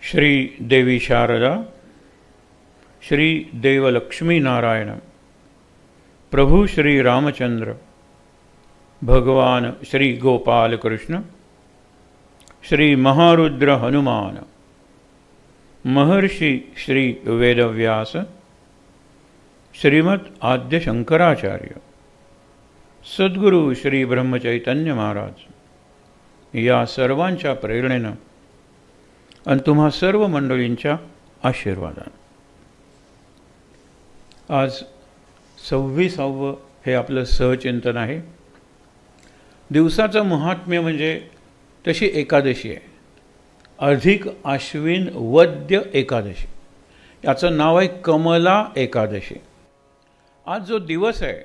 श्री देवी शारदा, श्री देवलक्ष्मी नारायण, प्रभु श्री रामचंद्र, भगवान श्री गोपाल कृष्ण, श्री महारुद्र हनुमान, महर्षि श्री वेदव्यास, श्रीमद आद्य शंकराचार्य, सद्गुरु श्री ब्रह्मचैतन्य महाराज या सर्वांच्या प्रेरणेनं आणि तुम्हा सर्व मंडळींच्या आशीर्वादानं आज 26वे हे आपलं सहचिंतन आहे. दिवसाचं महात्म्य म्हणजे तशी एकादशी आहे, अधिक आश्विन वद्य एकादशी. याचं नाव आहे कमला एकादशी. आज जो दिवस आहे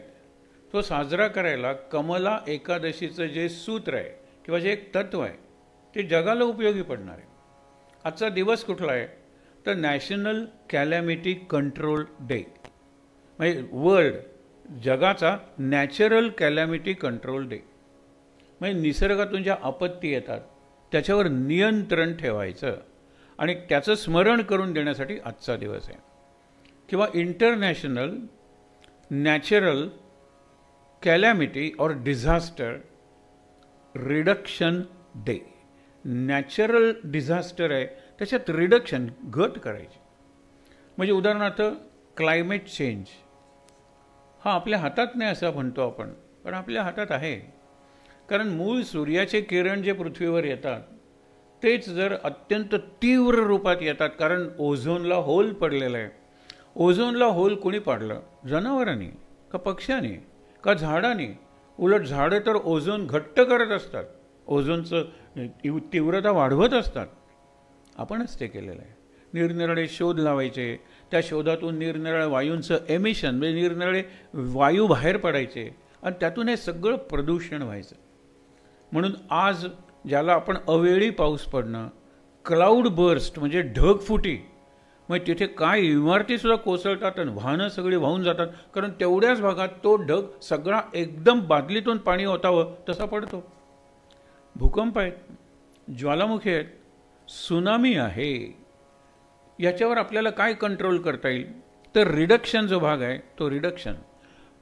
तो साजरा करायला कमला एकादशीचं जे सूत्र आहे किंवा जे एक तत्व आहे ते जगाला उपयोगी पडणार आहे. आजचा दिवस कुठला आहे तर नॅशनल कॅलॅमिटी कंट्रोल डे, म्हणजे वर्ल्ड जगाचा नॅचरल कॅलॅमिटी कंट्रोल डे. म्हणजे निसर्गातून ज्या आपत्ती येतात त्याच्यावर नियंत्रण ठेवायचं आणि त्याचं स्मरण करून देण्यासाठी आजचा दिवस आहे. किंवा इंटरनॅशनल नॅचरल कॅलॅमिटी और disaster reduction day. Natural disaster आहे त्याच्यात रिडक्शन घट करायची. म्हणजे उदाहरणार्थ क्लायमेट चेंज हा आपल्या हातात नाही असं म्हणतो आपण, पण आपल्या हातात आहे. कारण मूळ सूर्याचे किरण जे पृथ्वीवर येतात तेच जर अत्यंत तीव्र रूपात येतात, कारण ओझोनला होल पडलेला आहे. ओझोनला होल कोणी पाडलं? जनावरांनी का पक्ष्यांनी का झाडांनी? उलट झाडं तर ओझोन घट्ट करत असतात, ओझोनचं तीव्रता वाढवत असतात. आपणच ते केलेलं आहे. निरनिराळे शोध लावायचे, त्या शोधातून निरनिराळ्या वायूंचं एमिशन म्हणजे निरनिराळे वायू बाहेर पडायचे आणि त्यातून हे सगळं प्रदूषण व्हायचं. म्हणून आज ज्याला आपण अवेळी पाऊस पडणं, क्लाउड बर्स्ट म्हणजे ढगफुटी, मग तिथे काय इमारतीसुद्धा कोसळतात आणि वाहनं सगळी वाहून जातात, कारण तेवढ्याच भागात तो ढग सगळा एकदम बादलीतून पाणी होतावं तसा पडतो. भूकंप आहेत, ज्वालामुखी आहेत, सुनामी आहे. याच्यावर आपल्याला काय कंट्रोल करता येईल तर रिडक्शन जो भाग आहे तो रिडक्शन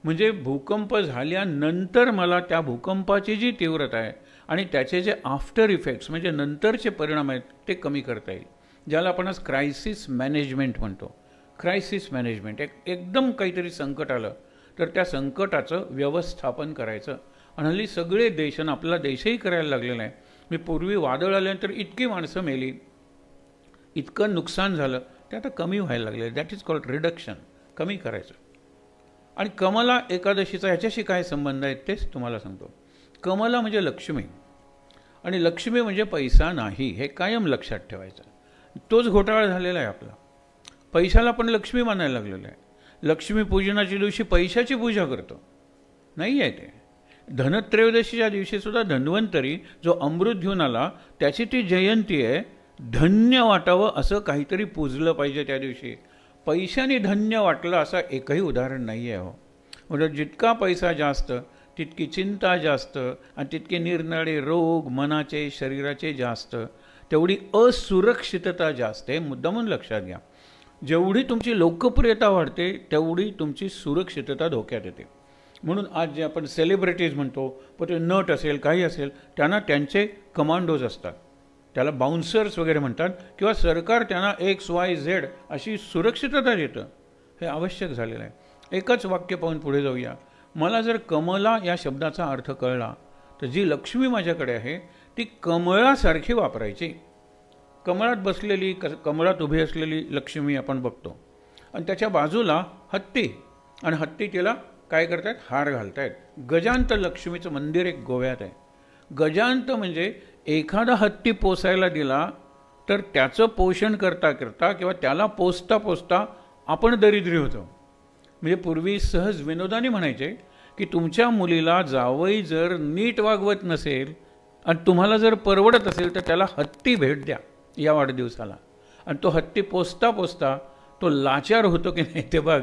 म्हणजे भूकंप झाल्यानंतर मला त्या भूकंपाची जी तीव्रता आहे आणि त्याचे जे आफ्टर इफेक्ट्स म्हणजे नंतरचे परिणाम आहेत ते कमी करता येईल, ज्याला आपण आज क्रायसिस मॅनेजमेंट म्हणतो. क्रायसिस मॅनेजमेंट एकदम काहीतरी संकट आलं तर त्या संकटाचं व्यवस्थापन करायचं. आणि हल्ली सगळे देश आणि आपला देशही करायला लागलेला आहे. मी पूर्वी वादळ आल्यानंतर इतकी माणसं मेली, इतकं नुकसान झालं, ते आता कमी व्हायला लागले. दॅट इज कॉल्ड रिडक्शन, कमी करायचं. आणि कमला एकादशीचा ह्याच्याशी काय संबंध आहे तेच तुम्हाला सांगतो. कमला म्हणजे लक्ष्मी आणि लक्ष्मी म्हणजे पैसा नाही, हे कायम लक्षात ठेवायचं. तोच घोटाळा झालेला आहे आपला. पैशाला पण लक्ष्मी मानायला लागलेलं आहे. लक्ष्मी पूजनाच्या दिवशी पैशाची पूजा करतो नाही आहे ते. धनत्रयोदशीच्या दिवशीसुद्धा धन्वंतरी जो अमृत घेऊन आला त्याची ती जयंती आहे. धन्य वाटावं असं काहीतरी पूजलं पाहिजे त्या दिवशी. पैशाने धन्य वाटलं असं एकही उदाहरण नाही आहे हो. म्हणजे जितका पैसा जास्त तितकी चिंता जास्त आणि तितके निरनिराळे रोग मनाचे शरीराचे जास्त, तेवढी असुरक्षितता जास्त. हे मुद्दामून लक्षात घ्या. जेवढी तुमची लोकप्रियता वाढते तेवढी तुमची सुरक्षितता धोक्यात येते. म्हणून आज जे आपण सेलिब्रिटीज म्हणतो, पण ते नट असेल काही असेल, त्यांना त्यांचे कमांडोज असतात, त्याला बाउन्सर्स वगैरे म्हणतात, किंवा सरकार त्यांना XYZ अशी सुरक्षितता देतं. हे आवश्यक झालेलं आहे. एकच वाक्य पाहून पुढे जाऊया. मला जर कमला या शब्दाचा अर्थ कळला तर जी लक्ष्मी माझ्याकडे आहे ती कमळासारखी वापरायची. कमळात बसलेली कमळात उभी असलेली लक्ष्मी आपण बघतो आणि त्याच्या बाजूला हत्ती, आणि हत्ती तिला काय करतायत? हार घालतायत. गजांत लक्ष्मीचं मंदिर एक गोव्यात आहे. गजांत म्हणजे एखादा हत्ती पोसायला दिला तर त्याचं पोषण करता करता किंवा त्याला पोसता पोसता आपण दरिद्री होतो. म्हणजे पूर्वी सहज विनोदाने म्हणायचे की तुमच्या मुलीला जावई जर नीट वागवत नसेल आणि तुम्हाला जर परवडत असेल तर त्याला हत्ती भेट द्या या वाढदिवसाला. आणि तो हत्ती पोसता पोसता तो लाचार होतो की नाही ते बघ,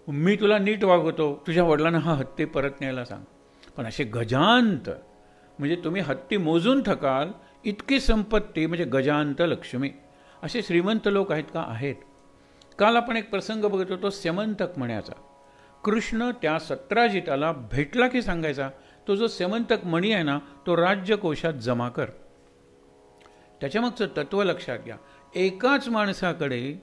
मी तुला नीट वागवतो, तुझ्या वडिलांना हा हत्ती परत न्यायला सांग. पण असे गजांत म्हणजे तुम्ही हत्ती मोजून थकाल इतकी संपत्ती म्हणजे गजांत लक्ष्मी. असे श्रीमंत लोक आहेत का? आहेत. काल आपण एक प्रसंग बघत होतो स्यमंतक मण्याचा. कृष्ण त्या सत्राजिताला भेटला की सांगायचा, तो जो स्यमंतक मणी आहे ना, तो राज्यकोशात जमा कर. त्याच्यामागचं तत्व लक्षात घ्या. एकाच माणसाकडे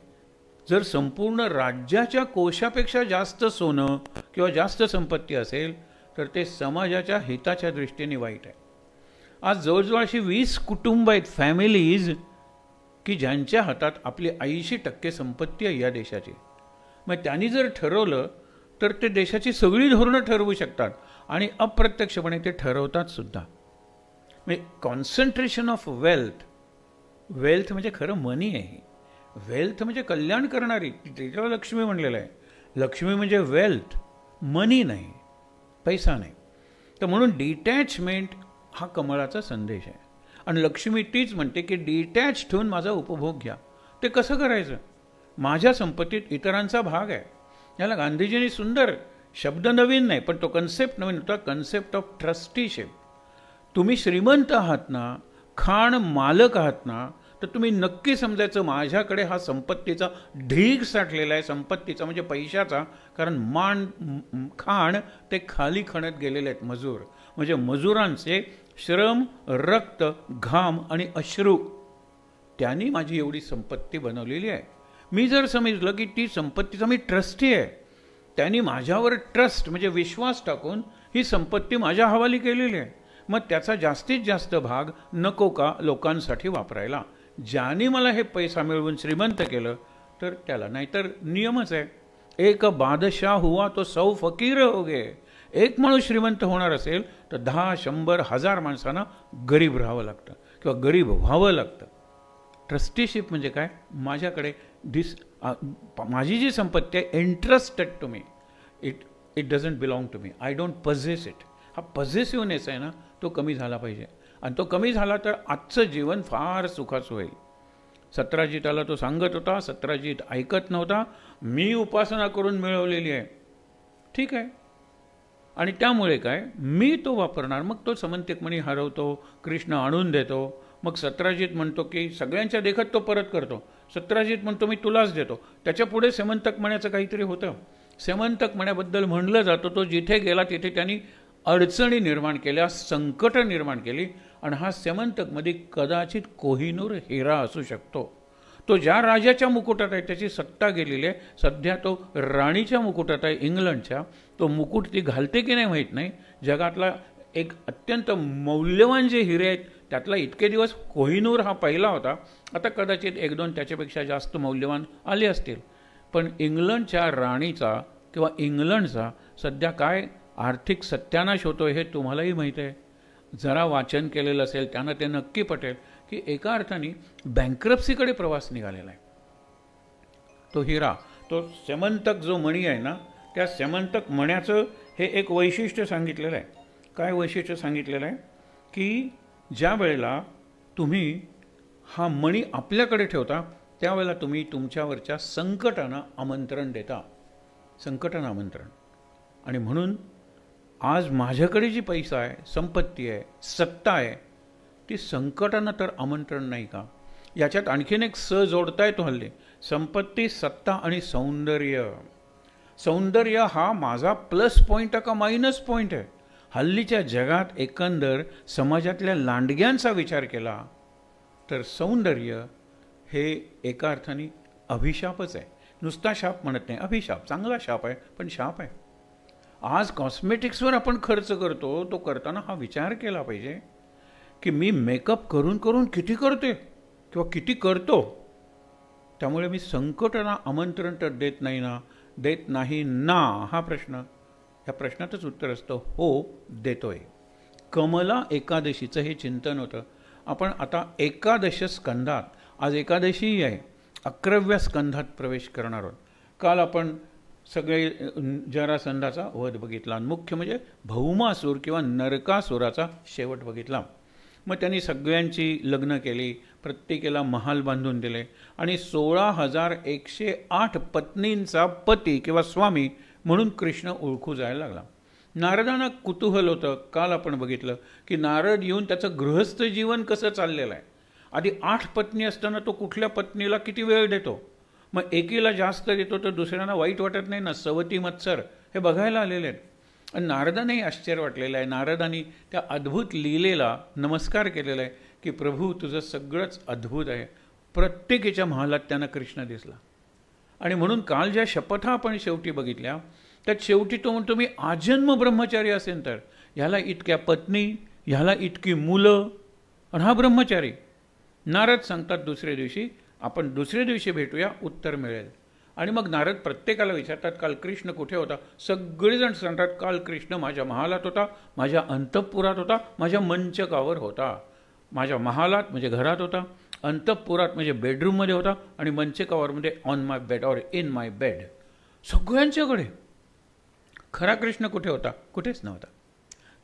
जर संपूर्ण राज्याच्या कोशापेक्षा जास्त सोनं किंवा जास्त संपत्ती असेल तर ते समाजाच्या हिताच्या दृष्टीने वाईट आहे. आज जवळजवळ अशी 20 कुटुंब आहेत, फॅमिलीज, की ज्यांच्या हातात आपली 80% संपत्ती आहे या देशाची. मग त्यांनी जर ठरवलं तर ते देशाची सगळी धोरणं ठरवू शकतात आणि अप्रत्यक्षपणे ते ठरवतात सुद्धा. म्हणजे कॉन्सन्ट्रेशन ऑफ वेल्थ. वेल्थ म्हणजे खरं मनी आहे. वेल्थ म्हणजे कल्याण करणारी, त्याच्यावर लक्ष्मी म्हणलेलं आहे. लक्ष्मी म्हणजे वेल्थ, मनी नाही, पैसा नाही. तर म्हणून डिटॅचमेंट हा कमळाचा संदेश आहे. आणि लक्ष्मी तीच म्हणते की डिटॅच ठेवून माझा उपभोग घ्या. ते कसं करायचं? माझ्या संपत्तीत इतरांचा भाग आहे. याला गांधीजींनी सुंदर शब्द, नवीन नाही पण तो कन्सेप्ट नवीन होता, कन्सेप्ट ऑफ ट्रस्टीशिप. तुम्ही श्रीमंत आहात ना, खाण मालक आहात ना, तर तुम्ही नक्की समजायचं माझ्याकडे हा संपत्तीचा ढीग साठलेला आहे. संपत्तीचा म्हणजे पैशाचा, कारण खाण ते खाली खणत गेलेले आहेत मजूर. म्हणजे मजुरांचे श्रम, रक्त, घाम आणि अश्रू, त्यांनी माझी एवढी संपत्ती बनवलेली आहे. मी जर समजलं की ती संपत्तीचा मी ट्रस्टी आहे, त्यांनी माझ्यावर ट्रस्ट म्हणजे विश्वास टाकून ही संपत्ती माझ्या हवाली केलेली आहे, मग त्याचा जास्तीत जास्त भाग नको का लोकांसाठी वापरायला. ज्याने मला हे पैसा मिळवून श्रीमंत केलं तर त्याला, नाहीतर नियमच आहे, एक बादशाह हुआ तो 100 फकीर हो गए. एक माणूस श्रीमंत होणार असेल तर 10, 100, 1000 माणसांना गरीब राहावं लागतं किंवा गरीब व्हावं लागतं. ट्रस्टीशिप म्हणजे काय? माझ्याकडे माझी जी संपत्ती आहे, interested to me, it doesn't belong to me, I don't possess it. हा पजेसिव्हनेस आहे ना, तो कमी झाला पाहिजे. आणि तो कमी झाला तर आजचं जीवन फार सुखाचं होईल. सत्राजिताला तो सांगत होता, सत्राजित ऐकत नव्हता. मी उपासना करून मिळवलेली आहे, ठीक आहे, आणि त्यामुळे काय, मी तो वापरणार. मग तो समंतक मणी हरवतो, कृष्ण आणून देतो. मग सत्राजित म्हणतो की सगळ्यांच्या देखत तो परत करतो. सत्राजित म्हणतो मी तुलाच देतो. त्याच्या पुढे सेमंतक मण्याचं काहीतरी होतं. सेमंतक मण्याबद्दल म्हणलं जातं तो जिथे गेला तिथे त्यांनी अडचणी निर्माण केल्या, संकट निर्माण केली. आणि हा सेमंतकमध्ये कदाचित कोहिनूर हिरा असू शकतो. तो ज्या राजाच्या मुकुटात आहे त्याची सत्ता गेलेली आहे. सध्या तो राणीच्या मुकुटात आहे, इंग्लंडच्या. तो मुकुट ती घालते की नाही माहीत नाही. जगातला एक अत्यंत मौल्यवान जे हिरे आहेत त्यातला इतके दिवस कोहिनूर हा पहिला होता. आता कदाचित 1-2 त्याच्यापेक्षा जास्त मौल्यवान आले असतील. पण इंग्लंडच्या राणीचा किंवा इंग्लंडचा सध्या काय आर्थिक सत्यानाश होतो हे तुम्हालाही माहीत आहे. जरा वाचन केलेलं असेल त्यांना ते नक्की पटेल की एका अर्थाने बँक्रप्सीकडे प्रवास निघालेला आहे. तो हिरा, तो सेमंतक जो मणी आहे ना, त्या सेमंतक मण्याचं हे एक वैशिष्ट्य सांगितलेलं आहे. काय वैशिष्ट्य सांगितलेलं आहे की ज्या वेळेला तुम्ही हा मणी आपल्याकडे ठेवता त्यावेळेला तुम्ही तुमच्यावरच्या संकटांना आमंत्रण देता, संकटांना आमंत्रण. आणि म्हणून आज माझ्याकडे जी पैसा आहे, संपत्ती आहे, सत्ता आहे, ती संकटांना तर आमंत्रण नाही का? याच्यात आणखीन एक स जोडता येतो हल्ली, संपत्ती, सत्ता आणि सौंदर्य. सौंदर्य हा माझा प्लस पॉईंट आहे का मायनस पॉईंट आहे? हल्लीच्या जगात एकंदर समाजातल्या लांडग्यांचा विचार केला तर सौंदर्य हे एका अर्थाने अभिशापच आहे. नुसता शाप म्हणत नाही, अभिशाप. चांगला शाप आहे पण शाप आहे. आज कॉस्मेटिक्सवर आपण खर्च करतो, तो करताना हा विचार केला पाहिजे की मी मेकअप करून करून किती करते किंवा किती करतो, त्यामुळे मी संकटांना आमंत्रण तर देत नाही ना. देत नाही ना हा प्रश्न, या प्रश्नातच उत्तर असतं हो, देतोय. कमला एकादशीचं हे चिंतन होतं. आपण आता एकादश स्कंधात, आज एकादशी आहे, 11व्या स्कंधात प्रवेश करणार आहोत. काल आपण सगळे जरासंधाचा वध बघितला, मुख्य म्हणजे भौमासूर किंवा नरकासुराचा शेवट बघितला. मग त्यांनी सगळ्यांची लग्न केली, प्रत्येकाला महाल बांधून दिले आणि 16,108 पत्नींचा पती किंवा स्वामी म्हणून कृष्ण ओळखू जायला लागला. नारदांना कुतूहल होतं. काल आपण बघितलं की नारद येऊन त्याचं गृहस्थ जीवन कसं चाललेलं आहे. आधी 8 पत्नी असताना तो कुठल्या पत्नीला किती वेळ देतो, मग एकीला जास्त देतो तर दुसऱ्यांना वाईट वाटत नाही ना, सवती मत्सर हे बघायला आलेले आहेत. आणि नारदांनाही आश्चर्य वाटलेलं आहे. नारदांनी त्या अद्भुत लीलेला नमस्कार केलेला आहे की प्रभू तुझं सगळंच अद्भुत आहे. प्रत्येकीच्या महालात त्यांना कृष्ण दिसला. आणि म्हणून काल ज्या शपथा आपण शेवटी बघितल्या त्यात शेवटी तो म्हणतो मी आजन्म ब्रह्मचारी असेल तर ह्याला इतक्या पत्नी, ह्याला इतकी मुलं, आणि हा ब्रह्मचारी. नारद सांगतात दुसऱ्या दिवशी आपण दुसऱ्या दिवशी भेटूया, उत्तर मिळेल. आणि मग नारद प्रत्येकाला विचारतात काल कृष्ण कुठे होता. सगळेजण सांगतात काल कृष्ण माझ्या महालात होता, माझ्या अंतःपुरात होता, माझ्या मंचकावर होता. माझ्या महालात म्हणजे घरात होता, अंतःपुरात म्हणजे बेडरूममध्ये होता, आणि मंचकावर म्हणजे on my bed or in my bed. सगळ्यांच्याकडे. खरा कृष्ण कुठे होता? कुठेच नव्हता.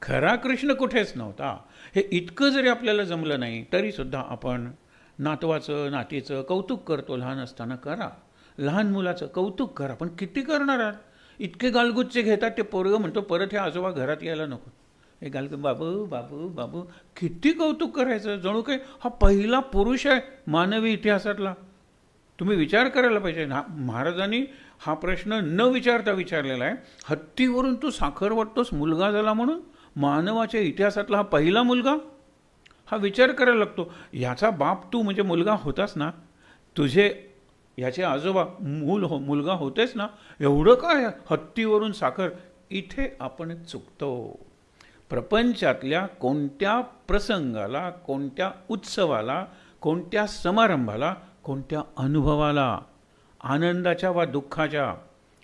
खरा कृष्ण कुठेच नव्हता. हे इतकं जरी आपल्याला जमलं नाही तरीसुद्धा आपण नातवाचं नातीचं कौतुक करतो. लहान असताना करा, लहान मुलाचं कौतुक करा, पण किती करणार आहात? इतके गालगुच्चे घेतात ते पोरगं म्हणतो परत हे आजोबा घरात यायला नको. हे गालगु बाबू बाबू बाबू किती कौतुक करायचं. जणू काही हा पहिला पुरुष आहे मानवी इतिहासातला. तुम्ही विचार करायला पाहिजे. महाराजांनी हा प्रश्न न विचारता विचारलेला आहे. हत्तीवरून तू साखर वाटतोस मुलगा झाला म्हणून? मानवाच्या इतिहासातला हा पहिला मुलगा. हा विचार करायला लागतो. ह्याचा बाप तू म्हणजे मुलगा होतास ना, तुझे ह्याचे आजोबा मुलगा होतेस ना, एवढं काय हत्तीवरून साखर. इथे आपण चुकतो. प्रपंचातल्या कोणत्या प्रसंगाला, कोणत्या उत्सवाला, कोणत्या समारंभाला, कोणत्या अनुभवाला, आनंदाच्या वा दुःखाच्या,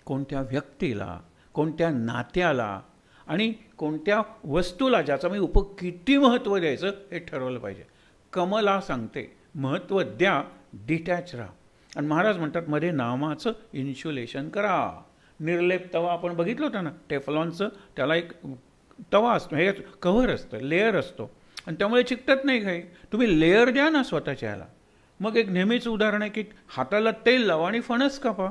कोणत्या व्यक्तीला, कोणत्या नात्याला आणि कोणत्या वस्तूला ज्याचा मी किती महत्त्व द्यायचं हे ठरवलं पाहिजे. कमला सांगते महत्त्व द्या, डिटॅच राहा. आणि महाराज म्हणतात मध्ये नामाचं इन्शुलेशन करा. निर्लेप तवा आपण बघितलं होतं ना, टेफलॉनचं. त्याला एक तवा असतो, हे कव्हर असतं, लेअर असतो, आणि त्यामुळे चिकटत नाही काही. तुम्ही लेअर द्या ना स्वतःच्या ह्याला. मग एक नेहमीच उदाहरण आहे की हाताला तेल लावा आणि फणस कापा.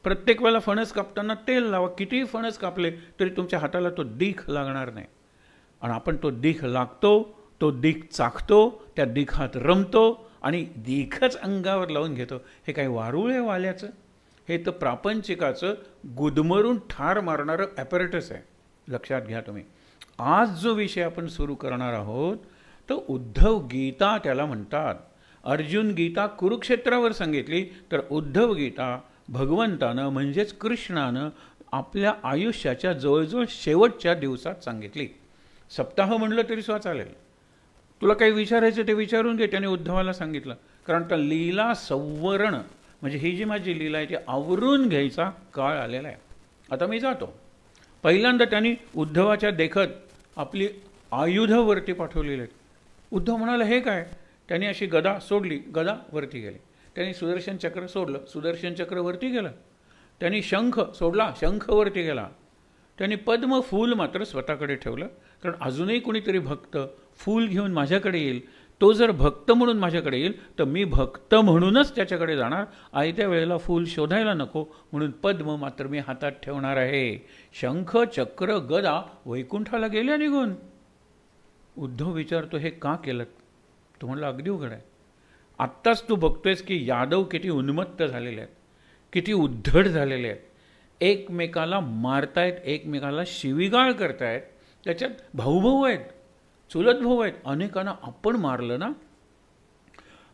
प्रत्येक वेळेला फणस कापताना तेल लावा. कितीही फणस कापले तरी तुमच्या हाताला तो दीख लागणार नाही. आणि आपण तो दीख लागतो, तो दीख चाखतो, त्या दीखात रमतो आणि दीखच अंगावर लावून घेतो. हे काही वारुळ आहे वाल्याचं? हे तर प्रापंचिकाचं गुदमरून ठार मारणारं ॲपरेटस आहे. लक्षात घ्या तुम्ही. आज जो विषय आपण सुरू करणार आहोत तो उद्धव गीता त्याला म्हणतात. अर्जुन गीता कुरुक्षेत्रावर सांगितली तर उद्धव गीता भगवंतानं म्हणजेच कृष्णानं आपल्या आयुष्याच्या जवळजवळ शेवटच्या दिवसात सांगितली. सप्ताह म्हणलं तरी सुद्धा चालेल. तुला काही विचारायचं ते विचारून घे, त्याने उद्धवाला सांगितलं. कारण त्या लीला संवरण म्हणजे ही जी माझी लीला आहे ती आवरून घ्यायचा काळ आलेला आहे. आता मी जातो. पहिल्यांदा त्यांनी उद्धवाच्या देखत आपली आयुधं पाठवलेली आहेत. उद्धव म्हणाला हे काय? त्यांनी अशी गदा सोडली, गदा वरती गेली. त्यांनी सुदर्शन चक्र सोडलं, सुदर्शन चक्र वरती गेलं. त्यांनी शंख सोडला, शंख वरती गेला. त्यांनी पद्म फूल मात्र स्वतःकडे ठेवलं. कारण अजूनही कोणीतरी भक्त फूल घेऊन माझ्याकडे येईल, तो जर भक्त म्हणून माझ्याकडे येईल तर मी भक्त म्हणूनच त्याच्याकडे जाणार. आयत्या वेळेला फूल शोधायला नको म्हणून पद्म मात्र मी हातात ठेवणार आहे. शंख चक्र गदा वैकुंठाला गेल्या निघून. उद्धव विचारतो हे का केलं? तो म्हणला अगदी उघड आहे. आत्ताच तू बघतोयस की यादव किती उन्मत्त झालेले आहेत, किती उद्धट झालेले आहेत, एकमेकाला मारतायत, एकमेकाला शिवीगाळ करतायत. त्याच्यात भाऊ आहेत, चुलत भाऊ आहेत. अनेकांना आपण मारलं ना.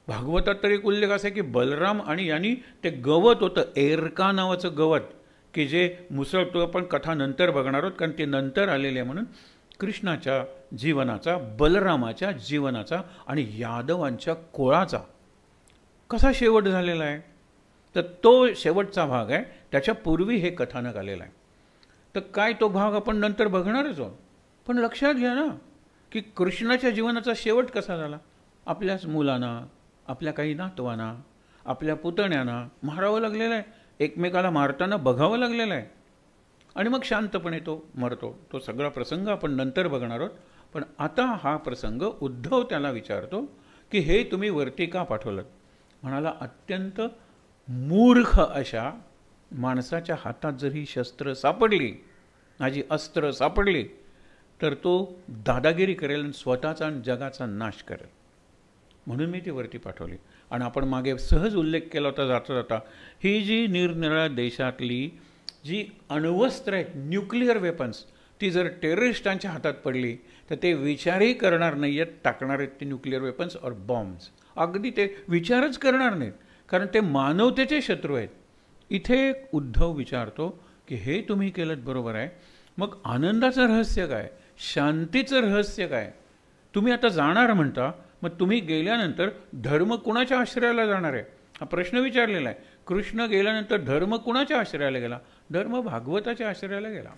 भागवतात तर एक उल्लेख असा आहे की बलराम आणि यांनी ते गवत होतं, एरका नावाचं गवत, की जे मुसळ, तो आपण कथा नंतर बघणार आहोत कारण ते नंतर आलेले आहे. म्हणून कृष्णाच्या जीवनाचा, बलरामाच्या जीवनाचा आणि यादवांच्या कोळाचा कसा शेवट झालेला आहे तर तो शेवटचा भाग आहे. त्याच्या पूर्वी हे कथानक आलेलं आहे. तर काय तो भाग आपण नंतर बघणारच आहोत. पण लक्षात घ्या ना की कृष्णाच्या जीवनाचा शेवट कसा झाला. आपल्याच मुलांना, आपल्या काही नातवांना, आपल्या पुतण्यांना मारावं लागलेलं आहे, एकमेकाला मारताना बघावं लागलेलं आहे. आणि मग शांतपणे तो मरतो. तो सगळा प्रसंग आपण नंतर बघणार आहोत. पण आता हा प्रसंग उद्धव त्याला विचारतो की हे तुम्ही वरती का पाठवलं? म्हणाला अत्यंत मूर्ख अशा माणसाच्या हातात जर ही शस्त्र सापडली, माझी अस्त्र सापडली, तर तो दादागिरी करेल आणि स्वतःचा आणि जगाचा नाश करेल. म्हणून मी ती वरती पाठवली. आणि आपण मागे सहज उल्लेख केला होता जाता जाता, ही जी निरनिराळ्या देशातली जी अण्वस्त्र आहेत, न्यूक्लिअर वेपन्स, ती जर टेररिस्टांच्या हातात पडली तर ते विचारही करणार नाही आहेत, टाकणार आहेत ते न्यूक्लिअर वेपन्स और बॉम्ब्स. अगदी ते विचारच करणार नाहीत, कारण ते मानवतेचे शत्रू आहेत. इथे उद्धव विचारतो की हे तुम्ही केलं बरोबर आहे, मग आनंदाचं रहस्य काय, शांतीचं रहस्य काय? तुम्ही आता जाणार म्हणता, मग तुम्ही गेल्यानंतर धर्म कुणाच्या आश्रयाला जाणार आहे हा प्रश्न विचारलेला आहे. कृष्ण गेल्यानंतर धर्म कुणाच्या आश्रयाला गेला? धर्म भागवताच्या आश्रयाला गेला.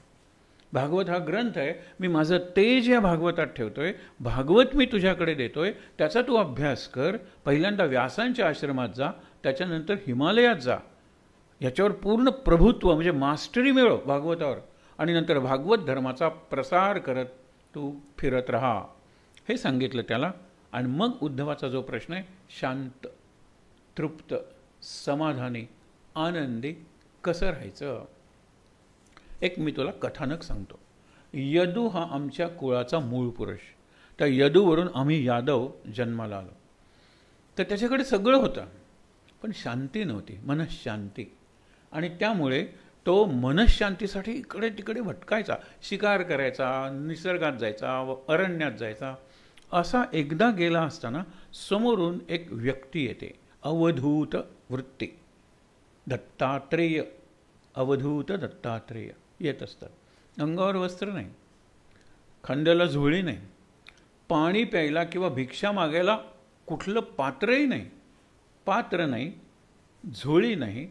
भागवत हा ग्रंथ आहे, मी माझं तेज या भागवतात ठेवतोय, भागवत मी तुझ्याकडे देतोय, त्याचा तू अभ्यास कर. पहिल्यांदा व्यासांच्या आश्रमात जा, त्याच्यानंतर हिमालयात जा, याच्यावर पूर्ण प्रभुत्व म्हणजे मास्टरी मिळव भागवतावर, आणि नंतर भागवत धर्माचा प्रसार करत तू फिरत राहा, हे सांगितलं त्याला. आणि मग उद्धवाचा जो प्रश्न आहे, शांत, तृप्त, समाधानी, आनंदी कसं राहायचं? एक मी तुला कथानक सांगतो. यदू हा आमच्या कुळाचा मूळ पुरुष. त्या यदूवरून आम्ही यादव जन्माला आलो. तर त्याच्याकडे सगळं होतं, पण शांती नव्हती, मनःशांती. आणि त्यामुळे तो मनःशांतीसाठी इकडे तिकडे भटकायचा, शिकार करायचा, निसर्गात जायचा, अरण्यात जायचा. असा एकदा गेला असताना समोरून एक व्यक्ती येते, अवधूत वृत्ती, दत्तात्रेय, अवधूत दत्तात्रेय येत असतात. अंगावर वस्त्र नाही, खांद्याला झोळी नाही, पाणी प्यायला किंवा भिक्षा मागायला कुठलं पात्रही नाही, पात्र नाही, झोळी नाही,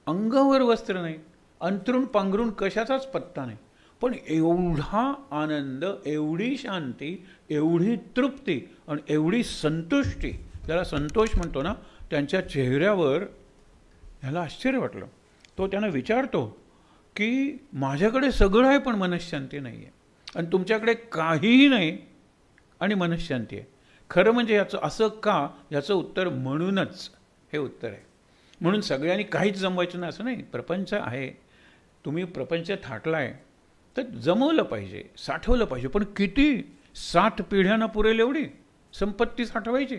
अंगावर वस्त्र नाही, अंथरूण पांघरून कशाचाच पत्ता नाही. पण एवढा आनंद, एवढी शांती, एवढी तृप्ती आणि एवढी संतुष्टी, त्याला संतोष म्हणतो ना, त्यांच्या चेहऱ्यावर ह्याला आश्चर्य वाटलं. तो त्यांना विचारतो की माझ्याकडे सगळं आहे पण मनःशांती नाही आहे, आणि तुमच्याकडे काहीही नाही आणि मनःशांती आहे. खरं म्हणजे याचं असं का, याचं उत्तर म्हणूनच हे उत्तर आहे. म्हणून सगळ्यांनी काहीच जमवायचं नाही असं नाही. प्रपंच आहे, तुम्ही प्रपंच थाटलाय तर जमवलं पाहिजे, साठवलं पाहिजे. पण किती? 7 पिढ्यांना पुरेल एवढी संपत्ती साठवायची.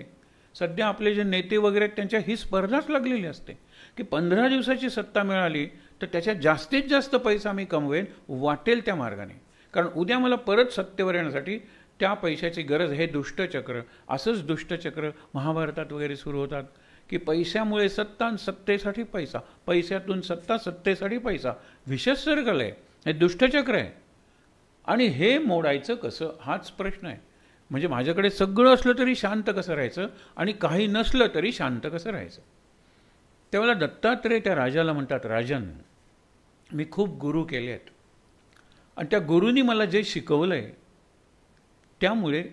सध्या आपले जे नेते वगैरे आहेत त्यांच्या ही स्पर्धाच लागलेली असते की 15 दिवसाची सत्ता मिळाली तर त्याच्यात जास्तीत जास्त पैसा मी कमवेन, वाटेल त्या मार्गाने, कारण उद्या मला परत सत्तेवर येण्यासाठी त्या पैशाची गरज. हे दुष्टचक्र, असंच दुष्टचक्र महाभारतात वगैरे सुरू होतात की पैशामुळे सत्ता आणि सत्तेसाठी पैसा, पैशातून सत्ता, सत्तेसाठी पैसा, विशेष सर्कल आहे, हे दुष्टचक्र आहे. आणि हे मोडायचं कसं हाच प्रश्न आहे. म्हणजे माझ्याकडे सगळं असलं तरी शांत कसं राहायचं आणि काही नसलं तरी शांत कसं राहायचं? त्यावेळेला दत्तात्रेय त्या राजाला म्हणतात, राजन, मी खूप गुरु केले आहेत आणि त्या गुरूंनी मला जे शिकवलं आहे त्यामुळे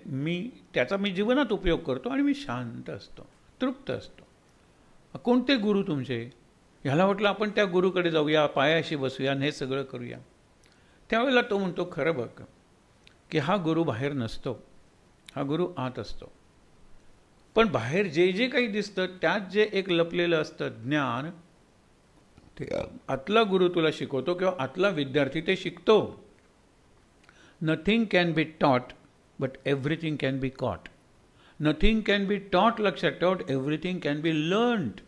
त्याचा मी जीवनात उपयोग करतो आणि मी शांत असतो, तृप्त असतो. कोणते गुरु तुमचे? ह्याला वाटलं आपण त्या गुरुकडे जाऊया, पायाशी बसूया आणि हे सगळं करूया. त्यावेळेला तो म्हणतो, खरं बघ की हा गुरु बाहेर नसतो, हा गुरु आत असतो. पण बाहेर जे जे काही दिसतं त्यात जे एक लपलेलं असतं ज्ञान, ते आतला गुरु तुला शिकवतो किंवा आतला विद्यार्थी ते शिकतो. Nothing can be taught but everything can be caught. Nothing can be taught, लक्षात ठेव, एव्हरीथिंग कॅन बी लर्न्ड.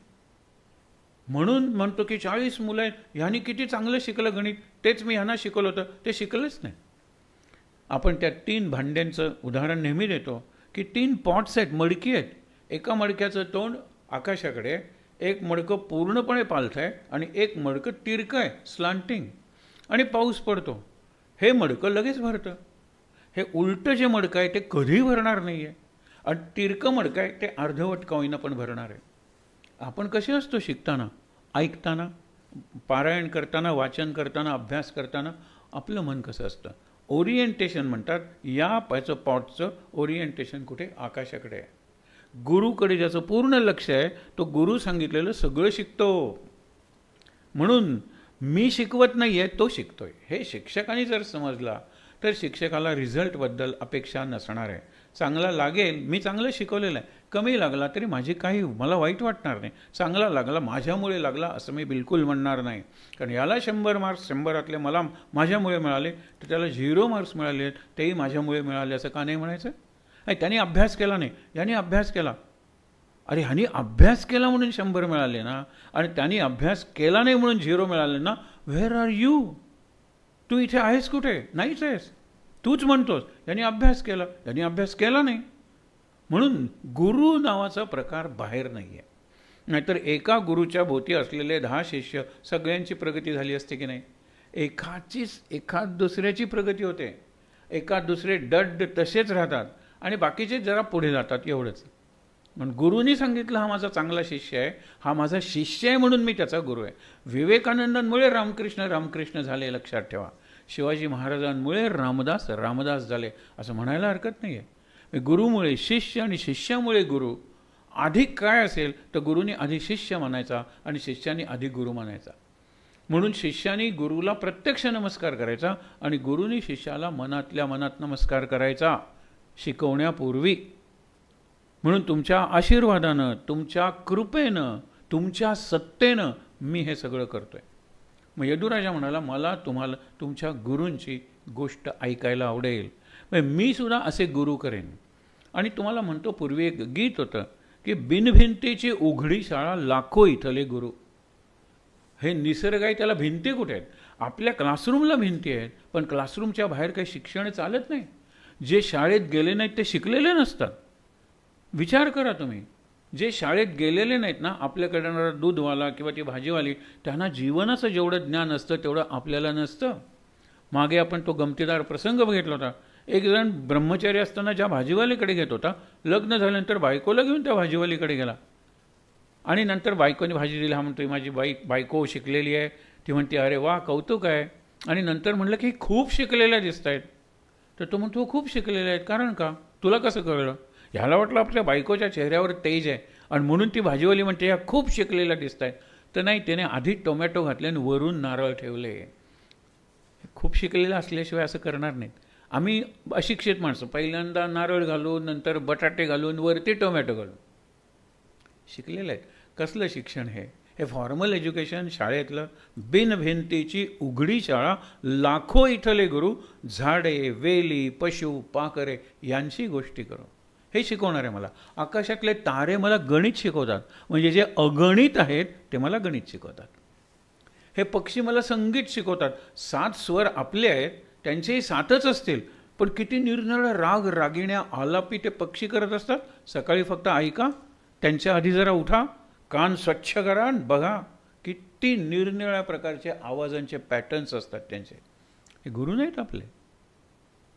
म्हणून म्हणतो की 40 मुलं आहेत, ह्यानी किती चांगलं शिकलं गणित, तेच मी ह्यांना शिकवलं होतं, ते शिकलंच नाही. आपण त्या 3 भांड्यांचं उदाहरण नेहमी देतो की 3 पॉट्स आहेत, मडकी आहेत. एका मडक्याचं तोंड आकाशाकडे, एक मडकं पूर्णपणे पालथं आहे आणि एक मडकं तिरकं आहे, स्लांटिंग, आणि पाऊस पडतो. हे मडकं लगेच भरतं. हे उलटं जे मडकं आहे ते कधी भरणार नाही आहे, आणि तिरकं मडकं आहे ते अर्धवट का होईना पण भरणार आहे. आपण कसे असतो शिकताना, ऐकताना, पारायण करताना, वाचन करताना, अभ्यास करताना आपलं मन कसं असतं? ओरिएंटेशन म्हणतात. या पायचं पॉटचं ओरिएंटेशन कुठे? आकाशाकडे आहे. गुरुकडे ज्याचं पूर्ण लक्ष आहे तो गुरु सांगितलेलं सगळं शिकतो. म्हणून मी शिकवत नाही आहे, तो शिकतोय, हे शिक्षकांनी जर समजला तर शिक्षकाला रिझल्टबद्दल अपेक्षा नसणार आहे. चांगला लागेल, मी चांगलं शिकवलेलं आहे, कमी लागला तरी माझी काही, मला वाईट वाटणार नाही. चांगला लागला, माझ्यामुळे लागला असं मी बिलकुल म्हणणार नाही. कारण याला 100 मार्क्स, 100रातले माझ्यामुळे मिळाले, तर त्याला 0 मार्क्स मिळाले तेही माझ्यामुळे मिळाले असं का नाही म्हणायचं? त्यांनी अभ्यास केला नाही, यांनी अभ्यास केला. अरे ह्यानी अभ्यास केला म्हणून 100 मिळाले ना, आणि त्यांनी अभ्यास केला नाही म्हणून 0 मिळाले ना. Where R you? तू इथे आहेस कुठे? नाहीच आहेस. तूच म्हणतोस यांनी अभ्यास केला, यांनी अभ्यास केला नाही. म्हणून गुरु नावाचा प्रकार बाहेर नाही आहे. नाहीतर एका गुरुच्या भोवती असलेले 10 शिष्य सगळ्यांची प्रगती झाली असते की नाही? एखाद दुसऱ्याची प्रगती होते, एखाद दुसरे डड तसेच राहतात आणि बाकीचे जरा पुढे जातात, एवढंच. म्हणून गुरुनी सांगितलं हा माझा चांगला शिष्य आहे, हा माझा शिष्य आहे म्हणून मी त्याचा गुरु आहे. विवेकानंदांमुळे रामकृष्ण झाले, लक्षात ठेवा. शिवाजी महाराजांमुळे रामदास झाले असं म्हणायला हरकत नाही आहे. गुरुमुळे शिष्य आणि शिष्यामुळे गुरु. आधी काय असेल तर गुरुनी आधी शिष्य म्हणायचा आणि शिष्याने आधी गुरु म्हणायचा. म्हणून शिष्याने गुरुला प्रत्यक्ष नमस्कार करायचा आणि गुरुनी शिष्याला मनातल्या मनात नमस्कार करायचा शिकवण्यापूर्वी. म्हणून तुमच्या आशीर्वादानं, तुमच्या कृपेनं, तुमच्या सत्तेनं मी हे सगळं करतोय. मग यदुराजा म्हणाला मला तुम्हाला तुमच्या गुरूंची गोष्ट ऐकायला आवडेल, मी सुद्धा असे गुरु करेन. आणि तुम्हाला म्हणतो, पूर्वी एक गीत होतं की बिनभिंतीची उघडी शाळा लाखो इथले गुरु. हे निसर्ग आहे, त्याला भिंती कुठे आहेत? आपल्या क्लासरूमला भिंती आहेत, पण क्लासरूमच्या बाहेर काही शिक्षण चालत नाही. जे शाळेत गेले नाहीत ते शिकलेले नसतात. विचार करा तुम्ही, जे शाळेत गेलेले नाहीत ना, आपल्याकडे येणारा दूधवाला किंवा ती भाजीवाली, त्यांना जीवनाचं जेवढं ज्ञान असतं तेवढं आपल्याला नसतं. मागे आपण तो गमतीदार प्रसंग बघितला होता. एक जण ब्रह्मचारी असताना ज्या भाजीवालीकडे घेत होता, लग्न झाल्यानंतर बायकोला घेऊन त्या भाजीवालीकडे गेला आणि नंतर बायकोने भाजी दिली. हा म्हणतो माझी बायको शिकलेली आहे. ती म्हणते अरे वा कौतुक आहे. आणि नंतर म्हणलं की खूप शिकलेल्या दिसत आहेत. तर तो म्हणतो खूप शिकलेले आहेत, कारण का? तुला कसं कळलं? ह्याला वाटलं आपल्या बायकोच्या चेहऱ्यावर तेज आहे आणि म्हणून ती भाजीवाली म्हणते ह्या खूप शिकलेल्या दिसत आहेत. तर नाही, त्याने आधी टोमॅटो घातले आणि वरून नारळ ठेवले. खूप शिकलेलं असल्याशिवाय असं करणार नाहीत. आम्ही अशिक्षित माणसं, पहिल्यांदा नारळ घालून, नंतर बटाटे घालून, वरती टोमॅटो घालून. शिकलेलं आहेत. कसलं शिक्षण हे? हे फॉर्मल एज्युकेशन शाळेतलं. बिनभिंतीची उघडी शाळा लाखो इथले गुरु, झाडे वेली पशु पाखरे यांची गोष्टी करू. हे शिकवणार आहे मला. आकाशातले तारे मला गणित शिकवतात, म्हणजे जे अगणित आहेत ते मला गणित शिकवतात. हे पक्षी मला संगीत शिकवतात. 7 स्वर आपले आहेत, त्यांचेही 7च असतील, पण किती निरनिराळ्या राग रागिण्या आलापी ते पक्षी करत असतात. सकाळी फक्त ऐका, त्यांच्या आधी जरा उठा, कान स्वच्छ करा, बघा किती निरनिराळ्या प्रकारचे आवाजांचे पॅटर्न्स असतात त्यांचे. हे गुरु नाहीत आपले,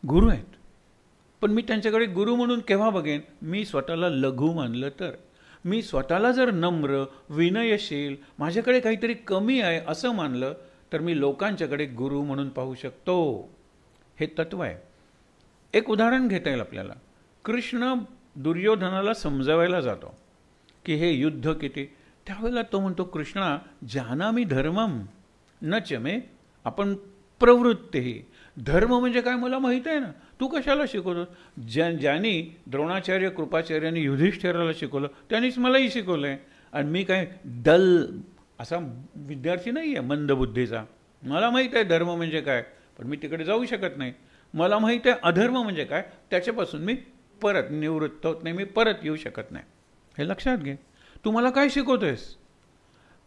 गुरु आहेत. पण मी त्यांच्याकडे गुरु म्हणून केव्हा बघेन? मी स्वतःला लघु मानलं तर. मी स्वतःला जर नम्र, विनयशील, माझ्याकडे काहीतरी कमी आहे असं मानलं तर मी लोकांच्याकडे गुरु म्हणून पाहू शकतो. हे तत्व आहे. एक उदाहरण घेता येईल आपल्याला. कृष्ण दुर्योधनाला समजावायला जातो की हे युद्ध किती. त्यावेळेला तो म्हणतो, कृष्णा जानामि धर्मम न च मे आपण प्रवृत्ती. धर्म म्हणजे काय मला माहीत आहे ना, तू कशाला शिकवतो? ज्यांनी द्रोणाचार्य कृपाचार्यांनी युधिष्ठिराला शिकवलं त्यांनीच मलाही शिकवलं आहे. आणि मी काय डल असा विद्यार्थी नाही आहे मंदबुद्धीचा. मला माहीत आहे धर्म म्हणजे काय, पण मी तिकडे जाऊ शकत नाही. मला माहीत आहे अधर्म म्हणजे काय, त्याच्यापासून मी परत निवृत्त होत नाही, मी परत येऊ शकत नाही. हे लक्षात घे. तू मला काय शिकवतोयस?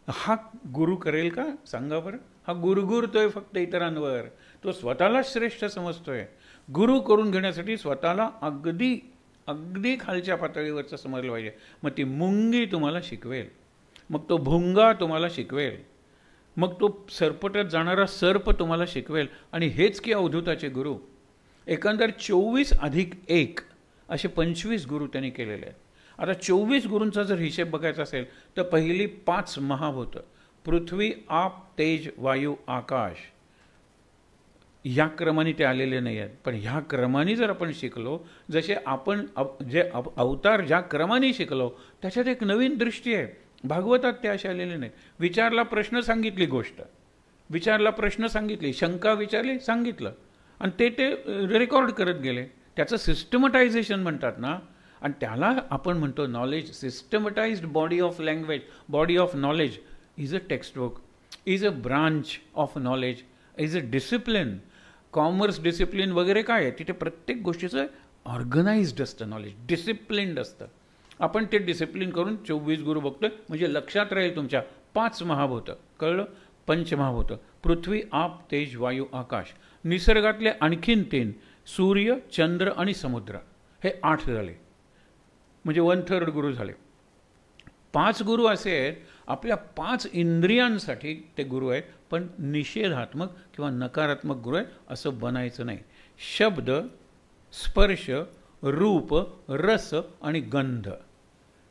हा गुरु करेल का? सांगा बरं. हा गुरगुरतोय फक्त इतरांवर, तो स्वतःला श्रेष्ठ समजतोय. गुरु करून घेण्यासाठी स्वतःला अगदी अगदी खालच्या पातळीवरचं समजलं पाहिजे. मग ती मुंगी तुम्हाला शिकवेल, मग तो भुंगा तुम्हाला शिकवेल, मग तो सरपटत जाणारा सर्प तुम्हाला शिकवेल. आणि हेच की अवधूताचे गुरु. एकंदर 24 अधिक 1 असे 25 गुरु त्यांनी केलेले आहेत. आता 24 गुरूंचा जर हिशेब बघायचा असेल तर पहिली 5 महाभूतं पृथ्वी, आप, तेज, वायू, आकाश, या क्रमाने ते आलेले नाही आहेत. पण ह्या क्रमाने जर आपण शिकलो, जसे आपण जे अवतार ज्या क्रमाने शिकलो त्याच्यात एक नवीन दृष्टी आहे. भागवतात ते असे आलेले नाहीत. विचारला प्रश्न, सांगितली गोष्ट, विचारला प्रश्न सांगितली, शंका विचारली सांगितलं, आणि ते रेकॉर्ड करत गेले. त्याचं सिस्टमटायझेशन म्हणतात ना, आणि त्याला आपण म्हणतो knowledge. Systematized body of language, body of knowledge is a textbook, is a branch of knowledge, is a discipline. Commerce discipline वगैरे काय आहे, तिथे प्रत्येक गोष्टीचं ऑर्गनाइज्ड असतं नॉलेज, डिसिप्लिन्ड असतं. आपण ते डिसिप्लिन करून 24 गुरु बघतोय. म्हणजे लक्षात राहील तुमच्या 5 महाभूतं. कळलं? पंचमहाभूतं: पृथ्वी, आप, तेज, वायू, आकाश. निसर्गातले आणखीन 3: सूर्य, चंद्र आणि समुद्र. हे 8 झाले. म्हणजे 1/3 गुरु झाले. 5 गुरु असे आहेत, आपल्या 5 इंद्रियांसाठी ते गुरु आहेत, पण निषेधात्मक किंवा नकारात्मक गुरु आहे असं बनायचं नाही. शब्द, स्पर्श, रूप, रस आणि गंध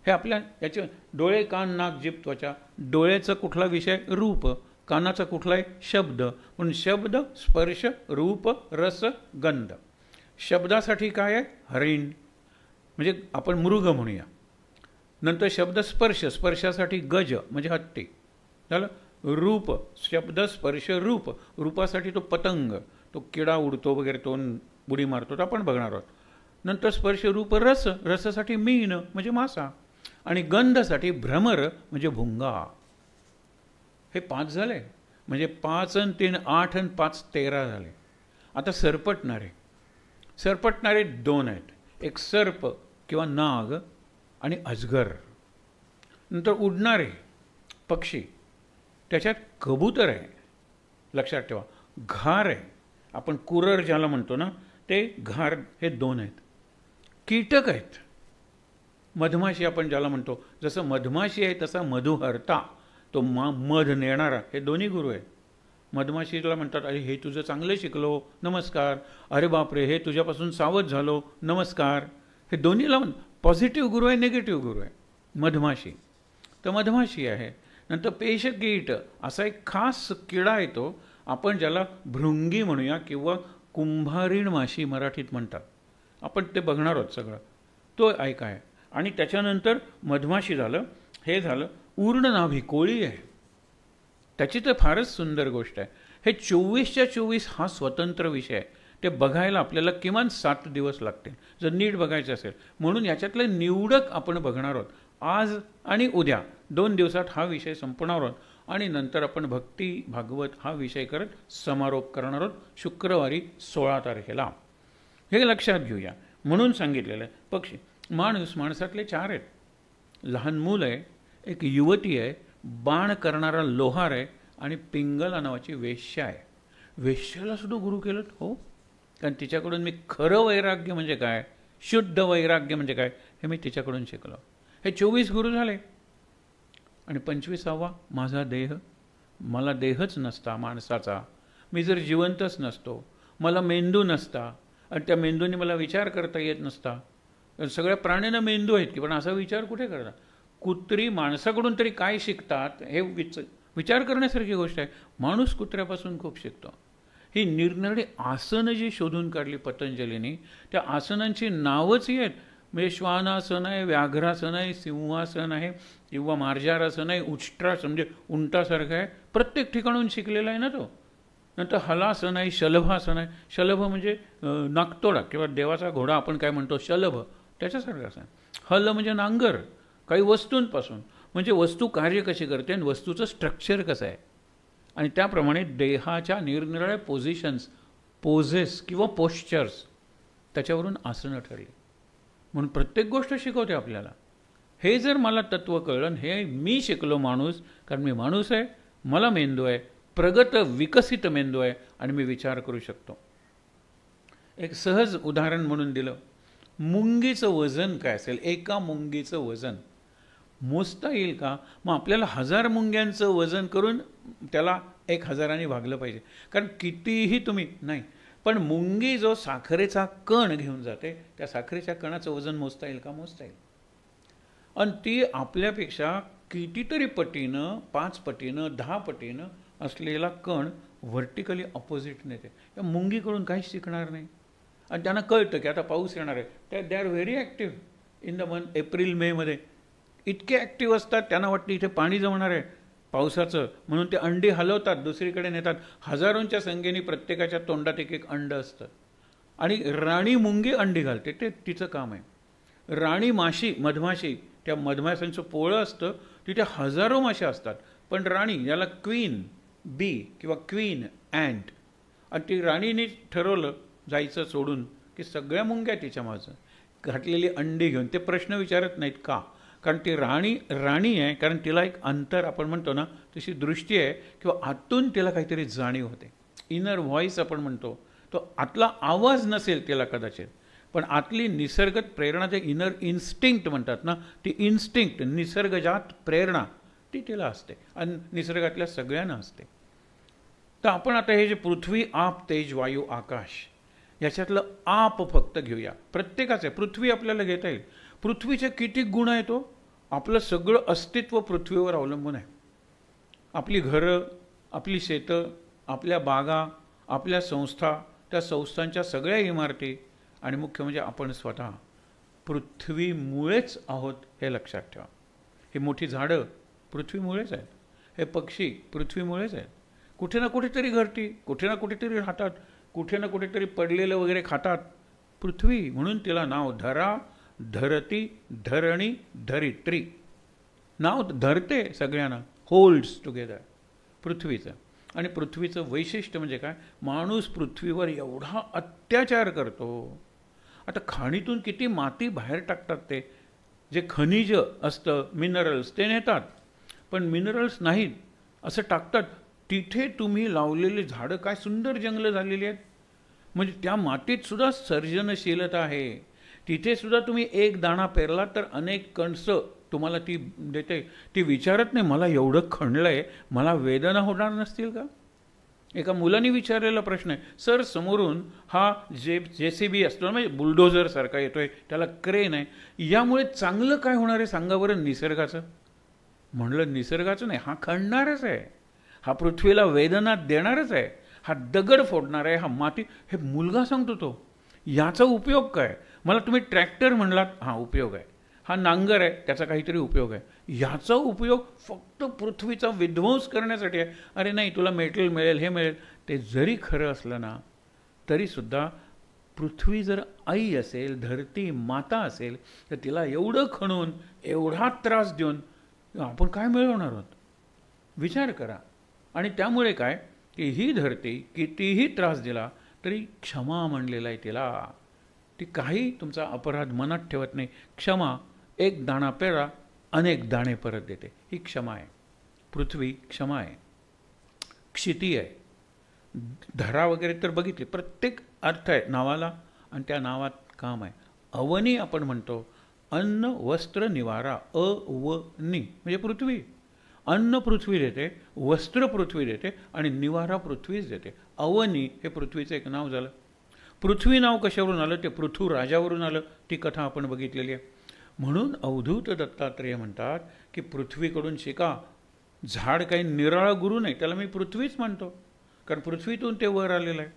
हे आपल्या याचे डोळे, कान, नाक, जीभ, त्वचा. डोळ्याचा कुठला विषय? रूप. कानाचा कुठला आहे? शब्द. म्हणून शब्द, स्पर्श, रूप, रस, गंध. शब्दासाठी काय आहे? हरिण, म्हणजे आपण मृग म्हणूया. नंतर शब्द, स्पर्श, स्पर्शासाठी गज म्हणजे हत्ती झालं. रूप, शब्द, स्पर्श, रूप. रूपासाठी तो पतंग, तो किडा उडतो वगैरे, तो बुडी मारतो, तो आपण बघणार आहोत. नंतर स्पर्श, रूप, रस. रसासाठी मीन म्हणजे मासा. आणि गंधसाठी भ्रमर म्हणजे भुंगा. हे 5 झाले. म्हणजे 5 आणि 3 8 आणि 5 13 झाले. आता सरपटणारे. सरपटणारे 2 आहेत. एक सर्प किंवा नाग आणि अजगर. नंतर उडणारे पक्षी, त्याच्यात कबूतर आहे, लक्षात ठेवा. घार आहे, आपण कुरर ज्याला म्हणतो ना, ते घार. हे 2 आहेत. कीटक आहेत. मधमाशी आपण ज्याला म्हणतो, जसं मधमाशी आहे तसा मधुहर्ता, तो मध नेणारा. हे 2 गुरु आहेत. मधमाशीला म्हणतात, अरे हे तुझं चांगलं शिकलो, नमस्कार. अरे बापरे, हे तुझ्यापासून सावध झालो, नमस्कार. हे दोन्हीला पॉझिटिव्ह गुरु आहे, निगेटिव्ह गुरु आहे. मधमाशी तर मधमाशी आहे. नंतर पेशकीट असा एक खास किडा येतो, आपण ज्याला भृंगी म्हणूया किंवा कुंभारीण माशी मराठीत म्हणतात. आपण ते बघणार आहोत सगळं, तो ऐका आहे. आणि त्याच्यानंतर मधमाशी झालं, हे झालं. ऊर्णनाभी कोळी आहे, त्याची तर फारच सुंदर गोष्ट आहे. हे 24च्या 24 हा स्वतंत्र विषय आहे. ते बघायला आपल्याला किमान 7 दिवस लागतील जर नीट बघायचं असेल. म्हणून याच्यातले निवडक आपण बघणार आहोत. आज आणि उद्या 2 दिवसात हा विषय संपणार आहोत. आणि नंतर आपण भक्ती भागवत हा विषय करत समारोप करणार आहोत शुक्रवारी 16 तारखेला. हे लक्षात घेऊया. म्हणून सांगितलेलं आहे. पक्षी, माणूस, माणसातले 4 आहेत. लहान मूल आहे, एक युवती आहे, बाण करणारा लोहार आहे आणि पिंगला नावाची वेश्या आहे. वेश्याला सुद्धा गुरु केलं. हो, कारण तिच्याकडून मी खरं वैराग्य म्हणजे काय, शुद्ध वैराग्य म्हणजे काय, हे मी तिच्याकडून शिकलो. हे 24 गुरु झाले. आणि 25वा माझा देह. मला देहच नसता माणसाचा, मी जर जिवंतच नसतो, मला मेंदू नसता आणि त्या मेंदूने मला विचार करता येत नसता. सगळ्या प्राण्यांना मेंदू आहेत की, पण असा विचार कुठे करतात? कुत्री माणसाकडून तरी काय शिकतात हे विचार करण्यासारखी गोष्ट आहे. माणूस कुत्र्यापासून खूप शिकतो. ही निरनिराळी आसनं जी शोधून काढली पतंजलीने, त्या आसनांची नावच आहेत. म्हणजे श्वानासन आहे, व्याघ्रासन आहे, सिंहासन आहे किंवा मार्जारासन आहे, उष्ट्रासन म्हणजे उंटासारखं आहे. प्रत्येक ठिकाणून शिकलेला आहे ना तो. नंतर हलासन आहे, शलभासन आहे. शलभ म्हणजे नागतोडा किंवा देवाचा घोडा आपण काय म्हणतो, शलभ, त्याच्यासारखं असं. हल म्हणजे नांगर, काही वस्तूंपासून. म्हणजे वस्तू कार्य कशी करते आणि वस्तूचं स्ट्रक्चर कसं आहे. आणि त्याप्रमाणे देहाच्या निरनिराळ्या पोझिशन्स, पोझेस किंवा पोश्चर्स, त्याच्यावरून आसनं ठरली. म्हणून प्रत्येक गोष्ट शिकवते आपल्याला. हे जर मला तत्त्व कळलं, हे मी शिकलो माणूस, कारण मी माणूस आहे, मला मेंदू आहे, प्रगत विकसित मेंदू आहे आणि मी विचार करू शकतो. एक सहज उदाहरण म्हणून दिलं. मुंगीचं वजन काय असेल? एका मुंगीचं वजन मोजता येईल का? मग आपल्याला 1000 मुंग्यांचं वजन करून त्याला 1000ने भागलं पाहिजे. कारण कितीही तुम्ही नाही, पण मुंगी जो साखरेचा कण घेऊन जाते, त्या साखरेच्या कणाचं वजन मोजता येईल का? मोजता येईल. आणि ती आपल्यापेक्षा कितीतरी पटीनं, 5 पटीनं, 10 पटीनं असलेला कण व्हर्टिकली अपोजिट नेते. त्या मुंगीकडून काहीच शिकणार नाही. आणि त्यांना कळतं की आता पाऊस येणार आहे. They are very active in the month April मेमध्ये. इतके ॲक्टिव्ह असतात, त्यांना वाटतं इथे पाणी जमणार आहे पावसाचं, म्हणून ते अंडी हलवतात, दुसरीकडे नेतात. हजारोंच्या संख्येने प्रत्येकाच्या तोंडात एक अंड असतं. आणि राणी मुंगी अंडी घालते, ते तिचं काम आहे. राणी माशी, मधमाशी, त्या मधमाशांचं पोळं असतं, तिथे हजारो माश्या असतात. पण राणी, याला क्वीन बी किंवा क्वीन अँट, आणि ती राणीने ठरवलं जायचं सोडून की सगळ्या मुंग्या तिच्या मागं घातलेली अंडी घेऊन ते प्रश्न विचारत नाहीत का? कारण ती राणी आहे, कारण तिला एक अंतर आपण म्हणतो ना तशी दृष्टी आहे, किंवा आतून तिला काहीतरी जाणीव होते. इनर व्हॉइस आपण म्हणतो, तो आतला आवाज नसेल तिला कदाचित, पण आतली निसर्गत प्रेरणा, ते इनर इन्स्टिंक्ट म्हणतात ना, ती इन्स्टिंक्ट निसर्गजात प्रेरणा ती तिला असते आणि निसर्गातल्या सगळ्यांना असते. तर आपण आता हे जे पृथ्वी, आप, तेज, वायू, आकाश याच्यातलं आप फक्त घेऊया. प्रत्येकाचं आहे. पृथ्वी आपल्याला घेता येईल. पृथ्वीचे किती गुण आहेत तो? आपलं सगळं अस्तित्व पृथ्वीवर अवलंबून आहे. आपली घरं, आपली शेतं, आपल्या बागा, आपल्या संस्था, त्या संस्थांच्या सगळ्या इमारती आणि मुख्य म्हणजे आपण स्वतः पृथ्वीमुळेच आहोत हे लक्षात ठेवा. ही मोठी झाडं पृथ्वीमुळेच आहेत, हे पक्षी पृथ्वीमुळेच आहेत. कुठे ना कुठेतरी घरटी, कुठे ना कुठेतरी राहतात, कुठे ना कुठेतरी पडलेलं वगैरे खातात. पृथ्वी म्हणून तिला नाव धरा, धरती, धरणी, धरित्री. नाव धरते सगळ्यांना, होल्ड्स टुगेदर पृथ्वीचं. आणि पृथ्वीचं वैशिष्ट्य म्हणजे काय? माणूस पृथ्वीवर एवढा अत्याचार करतो. आता खाणीतून किती माती बाहेर टाकतात. ते जे खनिज असतं, मिनरल्स, ते नेतात, पण मिनरल्स नाहीत असं टाकतात. तिथे तुम्ही लावलेली झाडं काय सुंदर जंगलं झालेली आहेत. म्हणजे त्या मातीत सुद्धा सर्जनशीलता आहे. तिथे सुद्धा तुम्ही एक दाणा पेरला तर अनेक कणसं तुम्हाला ती देते. ती विचारत नाही मला एवढं खणलंय, मला वेदना होणार नसतील का? एका मुलाने विचारलेला प्रश्न आहे. सर, समोरून हा JCB असतो ना, म्हणजे बुलडोझर सारखा येतोय, त्याला क्रेन आहे, यामुळे चांगलं काय होणार आहे सांगा बरं निसर्गाचं? म्हणलं निसर्गाचं नाही, हा खणणारच आहे, हा पृथ्वीला वेदना देणारच आहे, हा दगड फोडणार आहे, हा माती. हे मुलगा सांगतो तो. याचा उपयोग काय? मला तुम्ही ट्रॅक्टर म्हणलात, हा उपयोग आहे. हा नांगर आहे, त्याचा काहीतरी उपयोग आहे. याचा उपयोग फक्त पृथ्वीचा विध्वंस करण्यासाठी आहे. अरे नाही, तुला मेटल मिळेल, हे मिळेल. ते जरी खरं असलं ना तरीसुद्धा पृथ्वी जर आई असेल, धरती माता असेल, तर तिला एवढं खणून, एवढा त्रास देऊन आपण काय मिळवणार आहोत? विचार करा. आणि त्यामुळे काय की ही धरती कितीही त्रास दिला तरी क्षमा म्हणलेला आहे तिला. ती काही तुमचा अपराध मनात ठेवत नाही. क्षमा, एक दाणा पेरा, अनेक दाणे परत देते. ही क्षमा आहे. पृथ्वी क्षमा आहे, क्षिती आहे. धरा वगैरे तर बघितली, प्रत्येक अर्थ आहे नावाला आणि त्या नावात काम आहे. अवनी आपण म्हणतो, अन्न वस्त्र निवारा. अवनी म्हणजे पृथ्वी. अन्न पृथ्वी देते, वस्त्र पृथ्वी देते आणि निवारा पृथ्वीच देते. अवनी हे पृथ्वीचं एक नाव झालं. पृथ्वी नाव कशावरून आलं? ते पृथू राजावरून आलं. ती कथा आपण बघितलेली आहे. म्हणून अवधूत दत्तात्रेय म्हणतात की पृथ्वीकडून शिका. झाड काही निराळा गुरु नाही, त्याला मी पृथ्वीच म्हणतो, कारण पृथ्वीतून ते वर आलेलं आहे.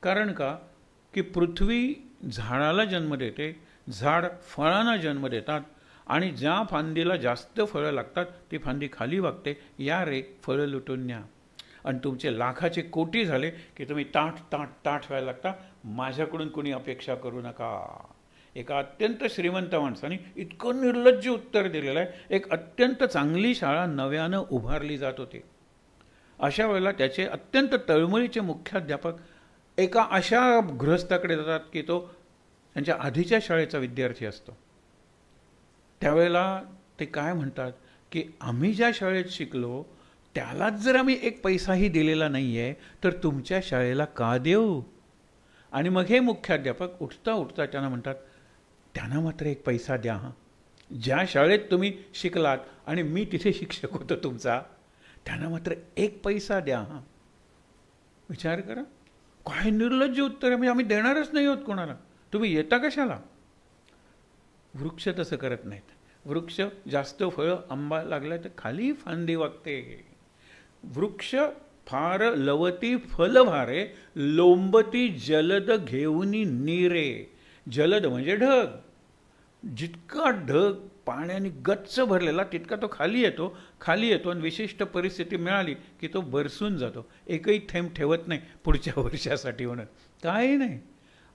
कारण का की पृथ्वी झाडाला जन्म देते, झाड फळांना जन्म देतात, आणि ज्या फांदीला जास्त फळं लागतात ती फांदी खाली वागते. या रे फळं लुटून न्या. आणि तुमचे लाखाचे कोटी झाले की तुम्ही ताठ ताठ ताठ व्हायला लागता. माझ्याकडून कोणी अपेक्षा करू नका. एका अत्यंत श्रीमंत माणसाने इतकं निर्लज्ज उत्तर दिलेलं आहे. एक अत्यंत चांगली शाळा नव्यानं उभारली जात होती. अशा वेळेला त्याचे अत्यंत तळमळीचे मुख्याध्यापक एका अशा गृहस्थाकडे जातात की तो त्यांच्या आधीच्या शाळेचा विद्यार्थी असतो. त्यावेळेला ते काय म्हणतात की आम्ही ज्या शाळेत शिकलो त्यालाच जर आम्ही एक पैसाही दिलेला नाही आहे तर तुमच्या शाळेला का देऊ? आणि मग हे मुख्याध्यापक उठता उठता त्यांना म्हणतात, त्यांना मात्र एक पैसा द्या. हां, ज्या शाळेत तुम्ही शिकलात आणि मी तिथे शिक्षक होतो तुमचा, त्यांना मात्र एक पैसा द्या. हां, विचार करा, काय निर्लज्ज उत्तर आहे. म्हणजे आम्ही देणारच नाही आहोत कोणाला, तुम्ही येता कशाला? वृक्ष तसं करत नाहीत. वृक्ष जास्त फळं आंबा लागला तर खाली फांदी वागते. वृक्ष फार लवती फलभारे, लोंबती जलद घेऊनी नीरे. जलद म्हणजे ढग. जितका ढग पाण्याने गच्च भरलेला तितका तो खाली येतो आणि विशिष्ट परिस्थिती मिळाली की तो बरसून जातो. एकही थेंब ठेवत नाही पुढच्या वर्षासाठी म्हणत, काही नाही.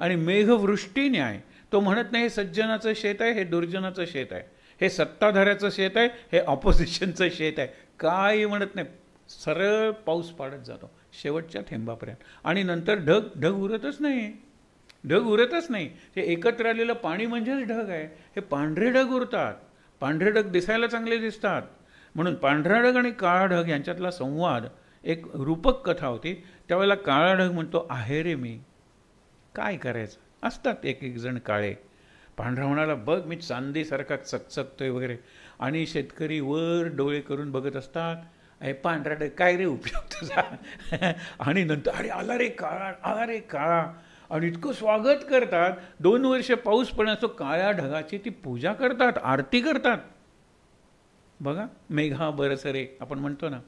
आणि मेघवृष्टी न्याय, तो म्हणत नाही हे सज्जनाचं शेत आहे, हे दुर्जनाचं शेत आहे, हे सत्ताधाऱ्याचं शेत आहे, हे ऑपोजिशनचं शेत आहे, काही म्हणत नाही. सरळ पाऊस पाडत जातो शेवटच्या थेंबापर्यंत. आणि नंतर ढग उरतच नाही. ढग उरतच नाही. ते एकत्र आलेलं पाणी म्हणजेच ढग आहे. हे पांढरे ढग उरतात. पांढरे ढग दिसायला चांगले दिसतात. म्हणून पांढरा ढग आणि काळा ढग यांच्यातला संवाद एक रूपक कथा होती. त्यावेळेला काळा ढग म्हणतो, आहे रे मी, काय करायचं. असतात एक एक जण काळे. पांढरा म्हणाला, बघ मी चांदीसारखा चकचकतोय वगैरे. आणि शेतकरी वर डोळे करून बघत असतात, अरे पांढरा ढग काय रे उपयोग तुझा. आणि नंतर अरे आला रे काळा, आला रे काळा. आणि इतकं स्वागत करतात. 2 वर्ष पाऊस पडण्याचं काळ्या ढगाची ती पूजा करतात, आरती करतात. बघा, मेघा बरसरे आपण म्हणतो ना,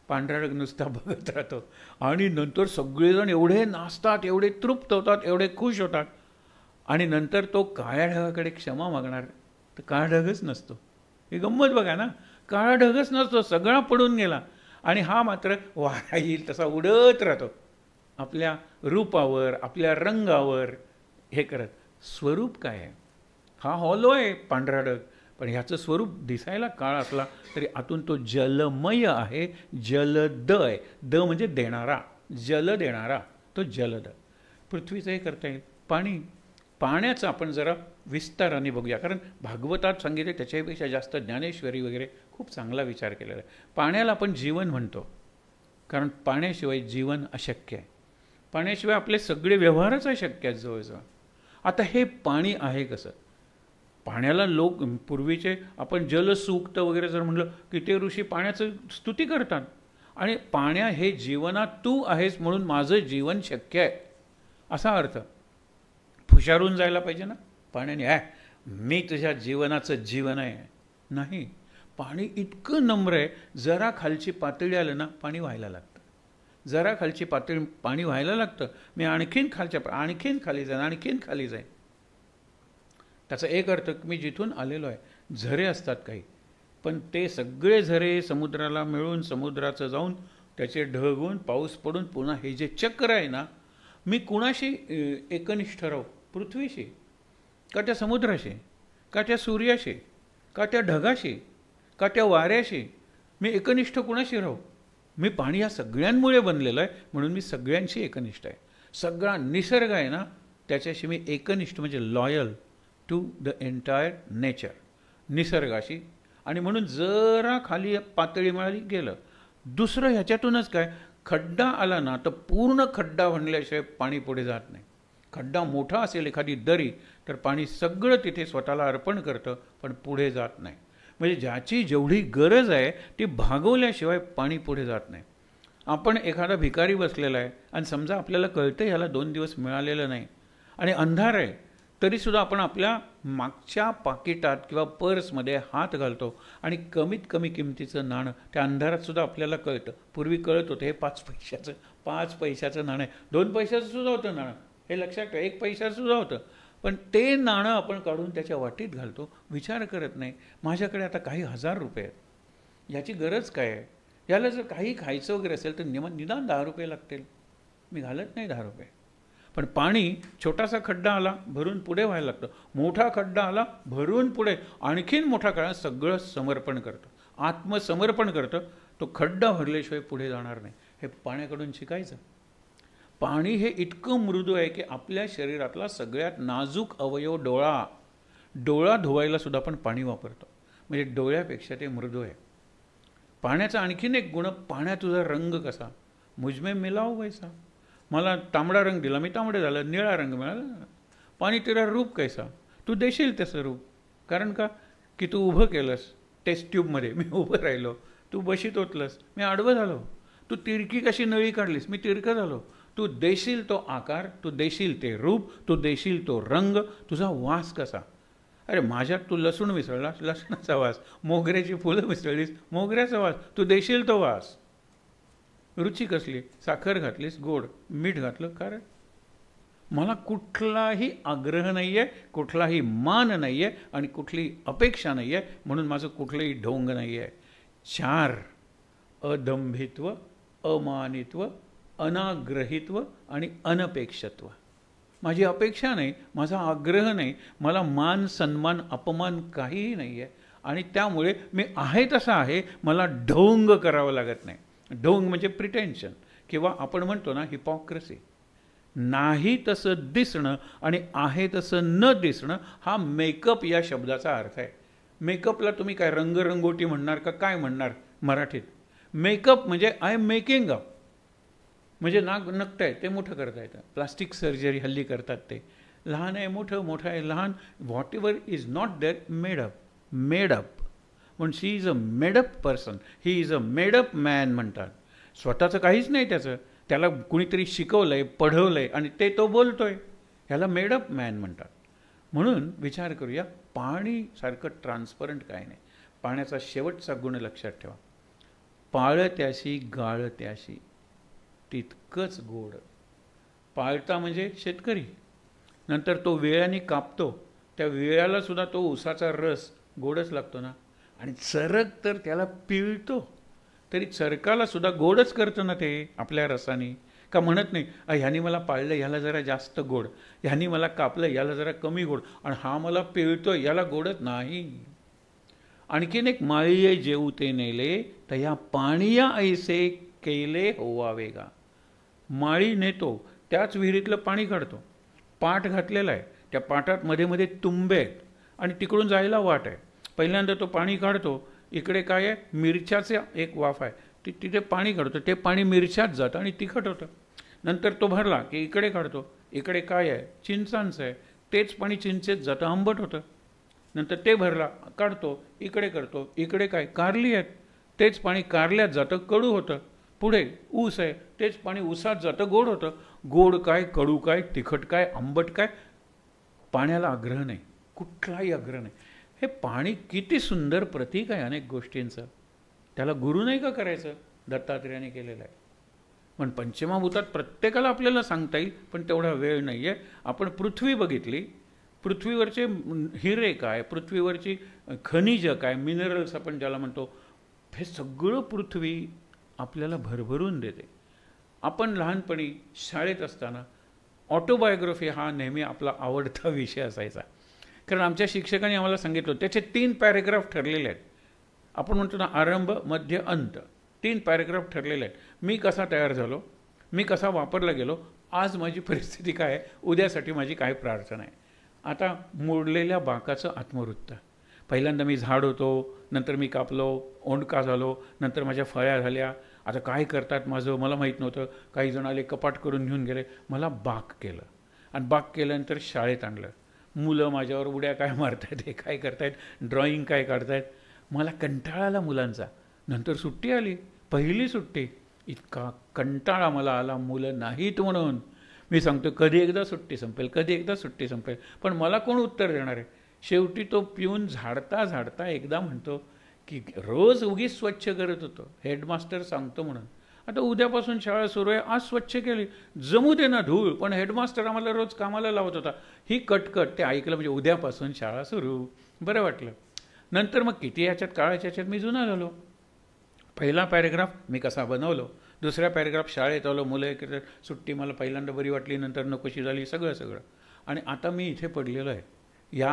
पांढरा ढग नुसता बघत राहतो. आणि नंतर सगळेजण एवढे नाचतात, एवढे तृप्त होतात, एवढे खुश होतात. आणि नंतर तो काळ्या ढगाकडे क्षमा मागणार तर काळा ढगच नसतो. ही गंमत बघा ना, काळा ढगच नसतो, सगळा पडून गेला. आणि हा मात्र वारा येईल तसा उडत राहतो आपल्या रूपावर, आपल्या रंगावर हे करत. स्वरूप काय आहे? हा हॉलो आहे पांढरा ढग, पण ह्याचं स्वरूप दिसायला काळा असला तरी आतून तो जलमय आहे, जलद आहे. द म्हणजे देणारा, जल देणारा, तो जलद. पृथ्वीचं हे करता येईल. पाणी, पाण्याचं आपण जरा विस्ताराने बघूया, कारण भागवतात सांगितले त्याच्यापेक्षा जास्त ज्ञानेश्वरी वगैरे खूप चांगला विचार केलेला आहे. पाण्याला आपण जीवन म्हणतो, कारण पाण्याशिवाय जीवन अशक्य आहे. पाण्याशिवाय आपले सगळे व्यवहारच अशक्य आहेत जवळजवळ. आता हे पाणी आहे कसं? पाण्याला लोक पूर्वीचे आपण जलसूक्त वगैरे जर म्हणलं की ते ऋषी पाण्याचं स्तुती करतात. आणि पाण्या हे जीवनात तू आहेस म्हणून माझं जीवन शक्य आहे असा अर्थ. फुशारून जायला पाहिजे ना पाण्याने, मी तुझ्या जीवनाचं जीवन आहे. नाही, पाणी इतकं नम्र आहे, जरा खालची पातळी आलं ना पाणी व्हायला लागतं. जरा खालची पातळी पाणी व्हायला लागतं. मी आणखीन आणखीन खाली जाईन, आणखीन खाली जाईन. त्याचा एक अर्थ मी जिथून आलेलो आहे, झरे असतात काही, पण ते सगळे झरे समुद्राला मिळून, समुद्राचं जाऊन त्याचे ढगून पाऊस पडून पुन्हा हे जे चक्र आहे ना, मी कुणाशी एकनिष्ठ राहू? पृथ्वीशी का त्या समुद्राशी का त्या सूर्याशी का त्या ढगाशी का त्या वाऱ्याशी? मी एकनिष्ठ कुणाशी राहू? मी पाणी या सगळ्यांमुळे बनलेलं आहे, म्हणून मी सगळ्यांशी एकनिष्ठ आहे. सगळा निसर्ग आहे ना, त्याच्याशी मी एकनिष्ठ, म्हणजे loyal to the entire nature, निसर्गाशी. आणि म्हणून जरा खाली पातळी मिळाली गेलं. दुसरं ह्याच्यातूनच काय, खड्डा आला ना तर पूर्ण खड्डा भरल्याशिवाय पाणी पुढे जात नाही. खड्डा मोठा असेल, एखादी दरी, तर पाणी सगळं तिथे स्वतःला अर्पण करतं, पण पुढे जात नाही. म्हणजे ज्याची जेवढी गरज आहे ती भागवल्याशिवाय पाणी पुढे जात नाही. आपण एखादा भिकारी बसलेला आहे आणि समजा आपल्याला कळतं ह्याला 2 दिवस मिळालेलं नाही आणि अंधार आहे, तरीसुद्धा आपण आपल्या मागच्या पाकिटात किंवा पर्समध्ये हात घालतो आणि कमीत कमी किमतीचं नाणं त्या अंधारातसुद्धा आपल्याला कळतं. पूर्वी कळत होतं हे 5 पैशाचं नाणं आहे, 2 पैशाचं सुद्धा होतं नाणं, हे लक्षात ठेवा, 1 पैशासुद्धा होतं. पण ते नाणं आपण काढून त्याच्या वाटीत घालतो, विचार करत नाही माझ्याकडे आता काही 1000 रुपये आहेत, याची गरज काय आहे? याला जर काही खायचं वगैरे असेल तर निदान 10 रुपये लागतील, मी घालत नाही 10 रुपये. पण पाणी, छोटासा खड्डा आला भरून पुढे व्हायला लागतं, मोठा खड्डा आला भरून पुढे, आणखीन मोठा काळा, सगळं समर्पण करतं, आत्मसमर्पण करतं. तो खड्डा भरल्याशिवाय पुढे जाणार नाही. हे पाण्याकडून शिकायचं. पाणी हे इतकं मृदू आहे की आपल्या शरीरातला सगळ्यात नाजूक अवयव डोळा धुवायला सुद्धा आपण पाणी वापरतो, म्हणजे डोळ्यापेक्षा ते मृदू आहे. पाण्याचा आणखीन एक गुण, पाण्यात तुझा रंग कसा, मुझमें मिलाव वैसा. मला तांबडा रंग दिला, मी तांबडे झालं, निळा रंग मिळाला. पाणी तेरा रूप कैसा, तू देशील तसं रूप. कारण का की तू उभं केलंस टेस्ट ट्यूबमध्ये, मी उभं राहिलो, तू बशीत होतलंस, मी आडवं झालो. तू तिरकी कशी नळी काढलीस, मी तिरकं झालो. तू देशील तो आकार, तू देशील ते रूप, तू देशील तो रंग. तुझा वास कसा, अरे माझ्यात तू लसूण मिसळलास, लसणाचा वास, मोगऱ्याची फुलं मिसळलीस, मोगऱ्याचा वास, तू देशील तो वास. रुची कसली, साखर घातलीस, गोड, मीठ घातलं, कारण मला कुठलाही आग्रह नाही आहे, कुठलाही मान नाही आहे आणि कुठली अपेक्षा नाही आहे, म्हणून माझं कुठलंही ढोंग नाही आहे. 4 अदंभित्व, अमानित्व, अनाग्रहित्व आणि अनपेक्षत्व. माझी अपेक्षा नाही, माझा आग्रह नाही, मला मान सन्मान अपमान काहीही नाही आहे. आणि त्यामुळे मी आहे तसा आहे, मला ढोंग करावं लागत नाही. ढोंग म्हणजे प्रिटेन्शन, किंवा आपण म्हणतो ना हिपॉक्रेसी. नाही तसं दिसणं आणि आहे तसं न दिसणं हा मेकअप या शब्दाचा अर्थ आहे. मेकअपला तुम्ही काय रंगरंगोटी म्हणणार का काय म्हणणार मराठीत? मेकअप म्हणजे आय एम मेकिंग अप, म्हणजे नाक नकट आहे ते मोठं करता येतं. प्लास्टिक सर्जरी हल्ली करतात ते. लहान आहे मोठं, मोठं आहे लहान, whatever is not there made up. Made up म्हणून she is a made up person, he is a made up man म्हणतात. स्वतःचं काहीच नाही त्याचं, त्याला कुणीतरी शिकवलं आहे, पढवलं आहे आणि ते तो बोलतो आहे, ह्याला मेडअप मॅन म्हणतात. म्हणून विचार करूया, पाणीसारखं ट्रान्सपरंट काय नाही. पाण्याचा शेवटचा गुण लक्षात ठेवा, पाळत्याशी गाळत्याशी तितकंच गोड. पाळता म्हणजे शेतकरी, नंतर तो वेळाने कापतो, त्या वेळाला सुद्धा तो उसाचा रस गोडच लागतो ना. आणि चरक तर त्याला पिळतो तरी चरकाला सुद्धा गोडच करतं ना ते आपल्या रसाने. का म्हणत नाही ह्यानी मला पाळलं ह्याला जरा जास्त गोड, ह्यानी मला कापलं याला जरा कमी गोड, आणि हा मला पिळतो याला गोडच नाही. आणखीन एक, माळीये जेवते नेले तया पाणीया ऐसे केले होवावे गा. माळी नेतो त्याच विहिरीतलं पाणी काढतो, पाट घातलेला आहे, त्या पाटात मध्ये मध्ये तुंबे आहेत आणि तिकडून जायला वाट आहे. पहिल्यांदा तो पाणी काढतो, इकडे काय आहे, मिरच्याचा एक वाफ आहे, तिथे पाणी काढतो, ते पाणी मिरच्यात जातं आणि तिखट होतं. नंतर तो भरला की इकडे काढतो, इकडे काय आहे, चिंचांचं आहे, तेच पाणी चिंचेत जातं, आंबट होतं. नंतर ते भरला काढतो, इकडे करतो, इकडे काय, कारली आहेत, तेच पाणी कारल्यात जातं, कडू होतं. पुढे ऊस आहे, तेच पाणी ऊसात जातं, गोड होतं. गोड काय, कडू काय, तिखट काय, आंबट काय, पाण्याला आग्रह नाही, कुठलाही आग्रह नाही. हे पाणी किती सुंदर प्रतीक आहे अनेक गोष्टींचं. त्याला गुरु नाही का करायचं, दत्तात्रेयाने केलेलं आहे. पण पंचमहाभूतात प्रत्येकाला आपल्याला सांगता येईल, पण तेवढा वेळ नाही आहे. आपण पृथ्वी बघितली, पृथ्वीवरचे हिरे काय, पृथ्वीवरची खनिज काय, मिनरल्स आपण ज्याला म्हणतो, हे सगळं पृथ्वी आपल्याला भरभरून देते. आपण लहानपणी शाळेत असताना ऑटोबायोग्राफी हा नेहमी आपला आवडता विषय असायचा, कारण आमच्या शिक्षकांनी आम्हाला सांगितलं त्याचे 3 पॅरेग्राफ ठरलेले आहेत. आपण म्हणतो ना, आरंभ मध्य अंत, 3 पॅरेग्राफ ठरलेले आहेत. मी कसा तयार झालो, मी कसा वापरला गेलो, आज माझी परिस्थिती काय आहे, उद्यासाठी माझी काय प्रार्थना आहे. आता मोडलेल्या बाकाचं आत्मवृत्त. पहिल्यांदा मी झाड होतो, नंतर मी कापलो, ओंडका झालो, नंतर माझ्या फळ्या झाल्या. आता काय करतात माझं मला माहीत नव्हतं. काही जण आले, कपाट करून घेऊन गेले, मला बाक केलं आणि बाक केल्यानंतर शाळेत आणलं. मुलं माझ्यावर उड्या काय मारतायत, हे काय करतायत, ड्रॉइंग काय काढतायत. मला कंटाळा आला मुलांचा. नंतर सुट्टी आली, पहिली सुट्टी, इतका कंटाळा मला आला, मुलं नाहीत म्हणून. मी सांगतो कधी एकदा सुट्टी संपेल, कधी एकदा सुट्टी संपेल, पण मला कोण उत्तर देणार आहे. शेवटी तो पिऊन झाडता झाडता एकदा म्हणतो की रोज उगीच स्वच्छ करत होतो, हेडमास्टर सांगतो म्हणून. आता उद्यापासून शाळा सुरू आहे, आज स्वच्छ केली, जमू दे ना धूळ, पण हेडमास्टर आम्हाला रोज कामाला लावत होता. ही कटकट ते ऐकलं म्हणजे उद्यापासून शाळा सुरू, बरं वाटलं. नंतर मग किती याच्यात काळाच्या याच्यात मी जुना झालो. पहिला पॅरेग्राफ मी कसा बनवलो, दुसऱ्या पॅरेग्राफ शाळेत आलो, मुलं एक सुट्टी मला पहिल्यांदा बरी वाटली, नंतर नकोशी झाली, सगळं सगळं. आणि आता मी इथे पडलेलो आहे या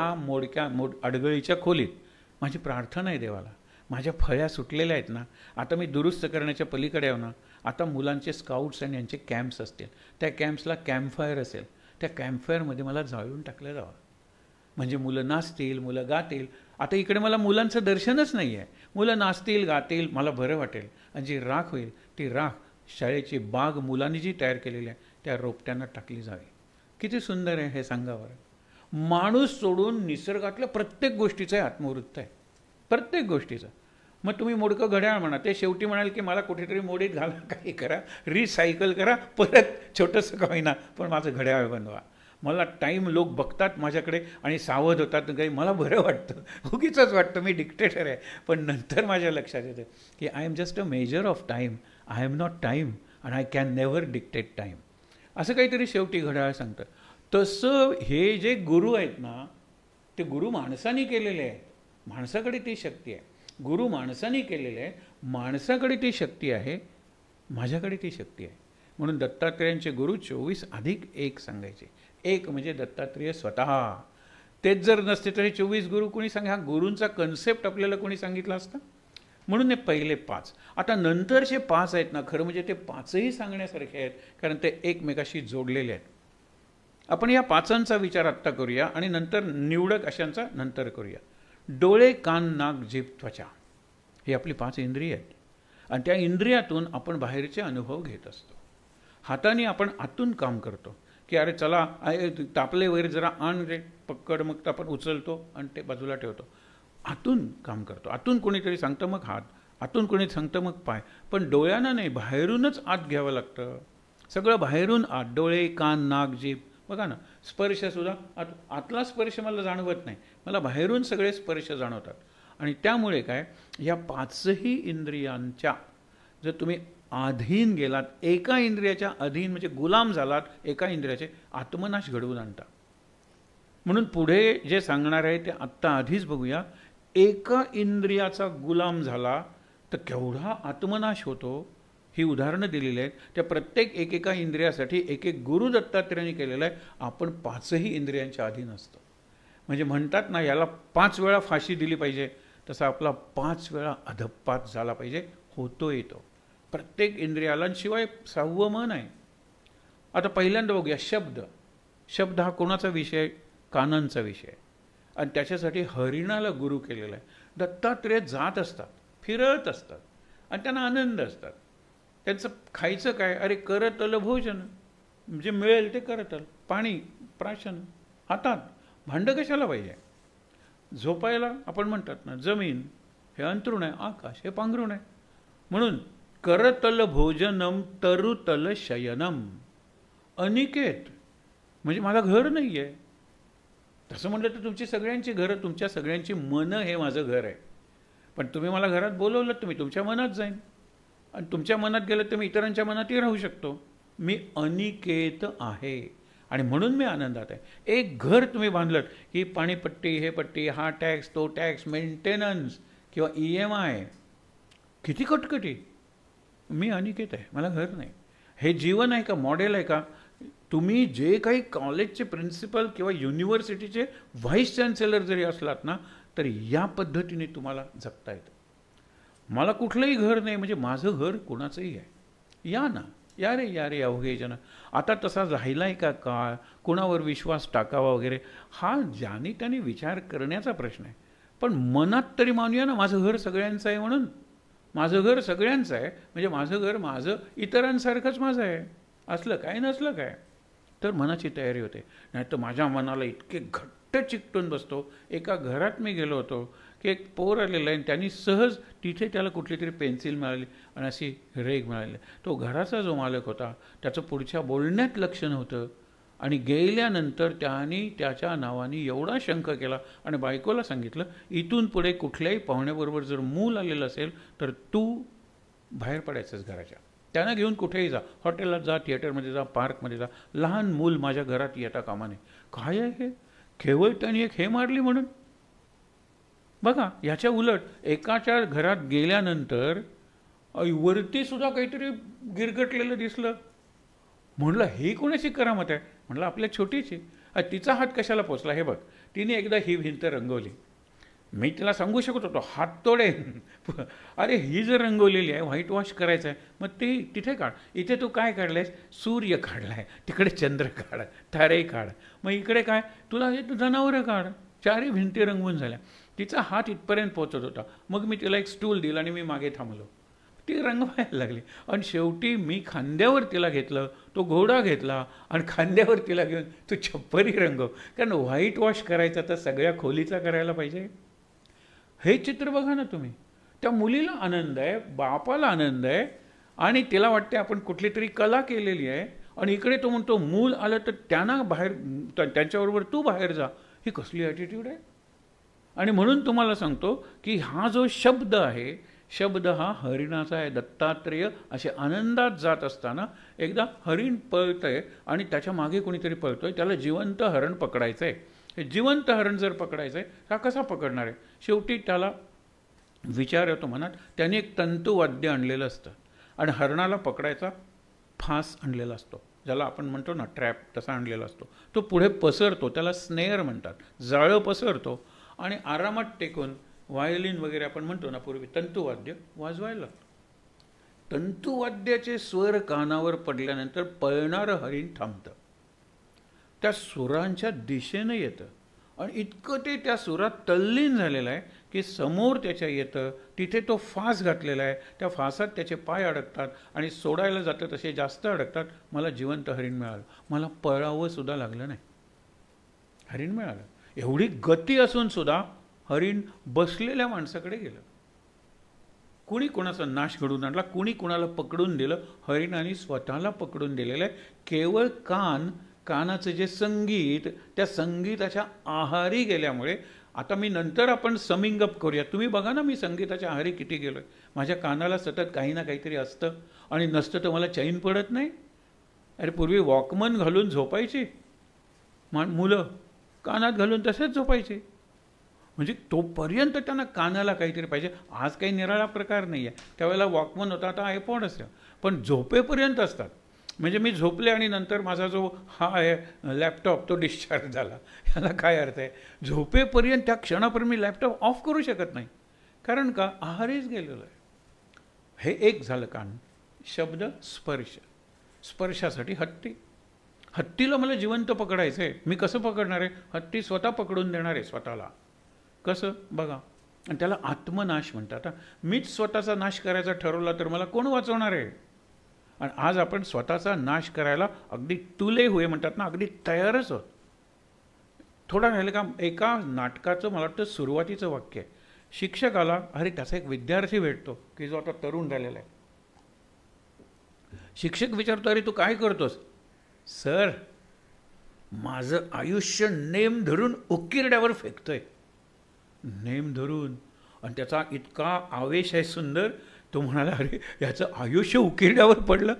अडगळीच्या खोलीत. माझी प्रार्थना आहे देवाला, माझ्या फळ्या सुटलेल्या आहेत ना, आता मी दुरुस्त करण्याच्या पलीकडे आहे ना. आता मुलांचे स्काउट्स आणि यांचे कॅम्प्स असतील, त्या कॅम्प्सला कॅम्पफायर असेल, त्या कॅम्पफायरमध्ये मला जाळून टाकलं जावं, म्हणजे मुलं नाचतील, मुलं गातील. आता इकडे मला मुलांचं दर्शनच नाही आहे. मुलं नाचतील, गातील, मला बरं वाटेल, आणि जी राख होईल ती राख शाळेची बाग मुलांनी जी तयार केलेली आहे त्या रोपट्यांना टाकली जावी. किती सुंदर आहे हे सांगावं. माणूस सोडून निसर्गातल्या प्रत्येक गोष्टीचं आत्मवृत्त आहे, प्रत्येक गोष्टीचं. मग तुम्ही मोडकं घड्याळ म्हणा, ते शेवटी म्हणाल की मला कुठेतरी मोडीत घाला, काही करा, रिसायकल करा, परत छोटंसं का होईना पण माझं घड्याळ बनवा. मला टाईम लोक बघतात माझ्याकडे आणि सावध होतात, काही मला बरं वाटतं, उगीचंच वाटतं मी डिक्टेटर आहे. पण नंतर माझ्या लक्षात येतं की I am just a measure of time, I am not time and I can never dictate time, असं काहीतरी शेवटी घड्याळ सांगतं. तसं हे जे गुरु आहेत ना, ते गुरु माणसाने केलेले आहेत. माणसाकडे ती शक्ती आहे, गुरु माणसाने केलेले आहे, माणसाकडे ती शक्ती आहे, माझ्याकडे ती शक्ती आहे. म्हणून दत्तात्रेयांचे गुरु 24+1 सांगायचे. एक म्हणजे दत्तात्रेय स्वतः. तेच जर नसते तर हे 24 गुरु कोणी सांगा, हा गुरूंचा कन्सेप्ट आपल्याला कोणी सांगितला असता. म्हणून हे पहिले 5. आता नंतरचे 5 आहेत ना, खरं म्हणजे ते 5ही सांगण्यासारखे आहेत, कारण ते एकमेकाशी जोडलेले आहेत. आपण या 5चा विचार आत्ता करूया आणि नंतर निवडक अशांचा नंतर करूया. डोळे, कान, नाक, जीभ, त्वचा ही आपली 5 इंद्रिय आहेत आणि त्या इंद्रियातून आपण बाहेरचे अनुभव घेत असतो. हाताने आपण आतून काम करतो की अरे चला तापले वगैरे जरा आण रे पकड, मग आपण उचलतो आणि ते बाजूला ठेवतो. आतून काम करतो. आतून कोणीतरी सांगतं मग हात, आतून कोणी सांगतं मग पाय, पण डोळ्यांना नाही, बाहेरूनच आत घ्यावं लागतं. सगळं बाहेरून आत. डोळे, कान, नाक, जीभ. बघा ना, स्पर्शसुद्धा आतला स्पर्श मला जाणवत नाही, मला बाहेरून सगळे स्पर्श जाणवतात. आणि त्यामुळे काय, या 5ही इंद्रियांच्या जर तुम्ही अधीन गेलात, एका इंद्रियाच्या अधीन म्हणजे गुलाम झालात एका इंद्रियाचे, आत्मनाश घडवून आणता. म्हणून पुढे जे सांगणार आहे ते आत्ता आधीच बघूया. एका इंद्रियाचा गुलाम झाला तर केवढा आत्मनाश होतो ही उदाहरणं दिलेली आहेत. त्या प्रत्येक एकेका इंद्रियासाठी एक एक गुरु दत्तात्रेयांनी केलेलं आहे. आपण 5ही इंद्रियांच्या अधीन असतो. म्हणजे म्हणतात ना, याला 5 वेळा फाशी दिली पाहिजे, तसा आपला 5 वेळा अधप्पात झाला पाहिजे, होतो येतो प्रत्येक इंद्रियाला. शिवाय 6वं मन आहे. आता पहिल्यांदा बघूया शब्द. शब्द हा कोणाचा विषय? कानांचा विषय. आणि त्याच्यासाठी हरिणाला गुरु केलेला आहे. दत्तात्रेय जात असतात, फिरत असतात आणि त्यांना आनंद असतात. त्यांचं खायचं काय? अरे करतल भोजन, जे मिळेल ते करतल. पाणी, प्राशन, हातात भांडं कशाला पाहिजे? झोपायला आपण म्हणतात ना, जमीन हे अंतरुण आहे, आकाश हे पांघरुण आहे. म्हणून करतल भोजनम तरुतल शयनम. अनिकेत म्हणजे मला घर नाही आहे. तसं म्हटलं तर तुमची सगळ्यांची घरं, तुमच्या सगळ्यांची मनं हे माझं घर आहे. पण तुम्ही मला घरात बोलवलं तर मी तुमच्या मनात जाईन आणि तुमच्या मनात गेलं तर मी इतरांच्या मनातही राहू शकतो. मी अनिकेत आहे आणि म्हणून मी आनंदात आहे. एक घर तुम्ही बांधलं की पाणीपट्टी, हे पट्टी, हा टॅक्स, तो टॅक्स, मेंटेनन्स किंवा EMI, किती कटकटी. मी अनिकेत आहे, मला घर नाही. हे जीवन आहे का? मॉडेल आहे का? तुम्ही जे काही कॉलेजचे प्रिन्सिपल किंवा युनिव्हर्सिटीचे व्हाईस चान्सलर जरी असलात ना, तर या पद्धतीने तुम्हाला जगता येतं. मला कुठलंही घर नाही म्हणजे माझं घर कोणाचंही आहे. या ना, या रे या रे अवघे जन. आता तसा राहिला आहे का काळ? कोणावर विश्वास टाकावा वगैरे हा ज्याने त्याने विचार करण्याचा प्रश्न आहे. पण मनात तरी मानूया ना, माझं घर सगळ्यांचं आहे म्हणून. माझं घर सगळ्यांचं आहे म्हणजे माझं घर माझं इतरांसारखंच माझं आहे. असलं काय नसलं काय तर मनाची तयारी होते. नाही तर माझ्या मनाला इतके घट्ट चिकटून बसतो. एका घरात मी गेलो होतो की एक पोर आलेला आहे आणि त्यांनी सहज तिथे त्याला कुठली तरी पेन्सिल मिळाली आणि अशी रेग मिळाली. तो घराचा जो मालक होता त्याचं पुढच्या बोलण्यात लक्ष नव्हतं आणि गेल्यानंतर त्याने त्याच्या नावाने एवढा शंका केला आणि बायकोला सांगितलं, इथून पुढे कुठल्याही पाहुण्याबरोबर जर मूल आलेलं असेल तर तू बाहेर पडायचंच घराच्या. त्यांना घेऊन कुठेही जा, हॉटेलला जा, थिएटरमध्ये जा, पार्कमध्ये जा, लहान मूल माझ्या घरात येता कामा नये. काय आहे हे? केवळ त्यांनी एक हे मारली म्हणून. बघा, याच्या उलट एकाच्या घरात गेल्यानंतर वरती सुद्धा काहीतरी गिरगटलेलं दिसलं. म्हणलं ही कोणाची करामत आहे? म्हणलं आपल्या छोटीची. तिचा हात कशाला पोचला हे बघ. तिने एकदा ही भिंत रंगवली. मी तिला सांगू शकत होतो हात तोडे. अरे ही जर रंगवलेली आहे, व्हाईट वॉश करायचं आहे, मग ती तिथे काढ. इथे तू काय काढलंयस? सूर्य काढलाय, तिकडे चंद्र काढ, तारे काढ. मग इकडे काय? तुला हे जनावरं काढ. 4ही भिंती रंगवून झाल्या. तिचा हात इथपर्यंत पोचत होता. मग मी तिला एक स्टूल दिलं आणि मी मागे थांबलो. ती रंगवायला लागली आणि शेवटी मी खांद्यावर तिला घेतलं, तो घोडा घेतला आणि खांद्यावर तिला घेऊन तू छप्परी रंगव. कारण व्हाईट वॉश करायचा तर सगळ्या खोलीचा करायला पाहिजे. हे चित्र बघा ना तुम्ही. त्या मुलीला आनंद आहे, बापाला आनंद आहे आणि तिला वाटते आपण कुठली तरी कला केलेली आहे आणि इकडे तो म्हणतो मूल आलं तर त्यांना बाहेर, त्यांच्याबरोबर तू बाहेर जा. ही कसली ॲटिट्यूड आहे? आणि म्हणून तुम्हाला सांगतो की हा जो शब्द आहे, शब्द हा हरिणाचा आहे. दत्तात्रेय असे आनंदात जात असताना एकदा हरिण पळतंय आणि त्याच्या मागे कोणीतरी पळतोय. त्याला जिवंत हरण पकडायचं आहे. हे जिवंत हरण जर पकडायचं आहे, हा कसा पकडणार आहे? शेवटी त्याला विचार येतो मनात. त्याने एक तंतुवाद्य आणलेलं असतं आणि हरणाला पकडायचा फास आणलेला असतो, ज्याला आपण म्हणतो ना ट्रॅप, तसा आणलेला असतो. तो पुढे पसरतो, त्याला स्नेअर म्हणतात. जाळं पसरतो आणि आरामात टेकून व्हायोलिन वगैरे आपण म्हणतो ना पूर्वी तंतुवाद्य वाजवायला लागतं. तंतुवाद्याचे स्वर कानावर पडल्यानंतर पळणारं हरिण थांबतं, त्या सुरांच्या दिशेनं येतं आणि इतकं ते त्या सुरात तल्लीन झालेलं आहे की समोर त्याच्या येतं, तिथे तो फास घातलेला आहे, त्या फासात त्याचे पाय अडकतात आणि सोडायला जातं तसे जास्त अडकतात. मला जिवंत हरिण मिळालं, मला पळावं सुद्धा लागलं नाही, हरिण मिळालं. एवढी गती असून सुद्धा हरिण बसलेल्या माणसाकडे गेलं. कुणी कोणाचा नाश घडवून आणला, कुणी कुणाला पकडून दिलं, हरिणाने स्वतःला पकडून दिलेलं आहे. केवळ कानाचं जे संगीत, त्या संगीताच्या आहारी गेल्यामुळे. आता मी नंतर आपण समिंग अप करूया. तुम्ही बघा ना, मी संगीताच्या आहारी किती गेलोय. माझ्या कानाला सतत काही ना काहीतरी असतं आणि नसतं तर मला चैन पडत नाही. अरे पूर्वी वॉकमन घालून झोपायची मुलं, कानात घालून तसेच झोपायचे. म्हणजे तोपर्यंत त्यांना कानाला काहीतरी पाहिजे. आज काही निराळा प्रकार नाही आहे, त्यावेळेला वॉकमन होता, आता आयपॉड असतं, पण झोपेपर्यंत असतात. म्हणजे मी झोपले आणि नंतर माझा जो हा आहे लॅपटॉप तो डिस्चार्ज झाला, याला काय अर्थ आहे? झोपेपर्यंत त्या क्षणापर्यंत मी लॅपटॉप ऑफ करू शकत नाही, कारण का आहारीच गेलेलो आहे. हे एक झालं कान. शब्द, स्पर्श. स्पर्शासाठी हत्ती. हत्तीला मला जिवंत पकडायचं आहे, मी कसं पकडणार आहे? हत्ती स्वतः पकडून देणार आहे स्वतःला. कसं बघा. आणि त्याला आत्मनाश म्हणतात. मीच स्वतःचा नाश करायचा ठरवला तर मला कोण वाचवणार आहे? आणि आज आपण स्वतःचा नाश करायला अगदी तुले हुए म्हणतात ना, अगदी तयारच आहोत. थोडा राहिलं का, एका नाटकाचं मला वाटतं सुरुवातीचं वाक्य आहे. शिक्षकाला, अरे त्याचा एक विद्यार्थी भेटतो की जो आता तरुण झालेला आहे. शिक्षक विचारतो, अरे तू काय करतोस? सर, माझं आयुष्य नेम धरून उकिरड्यावर फेकतोय. नेम धरून. आणि त्याचा इतका आवेश आहे सुंदर. तो म्हणाला, अरे याचं आयुष्य उकिरड्यावर पडलं,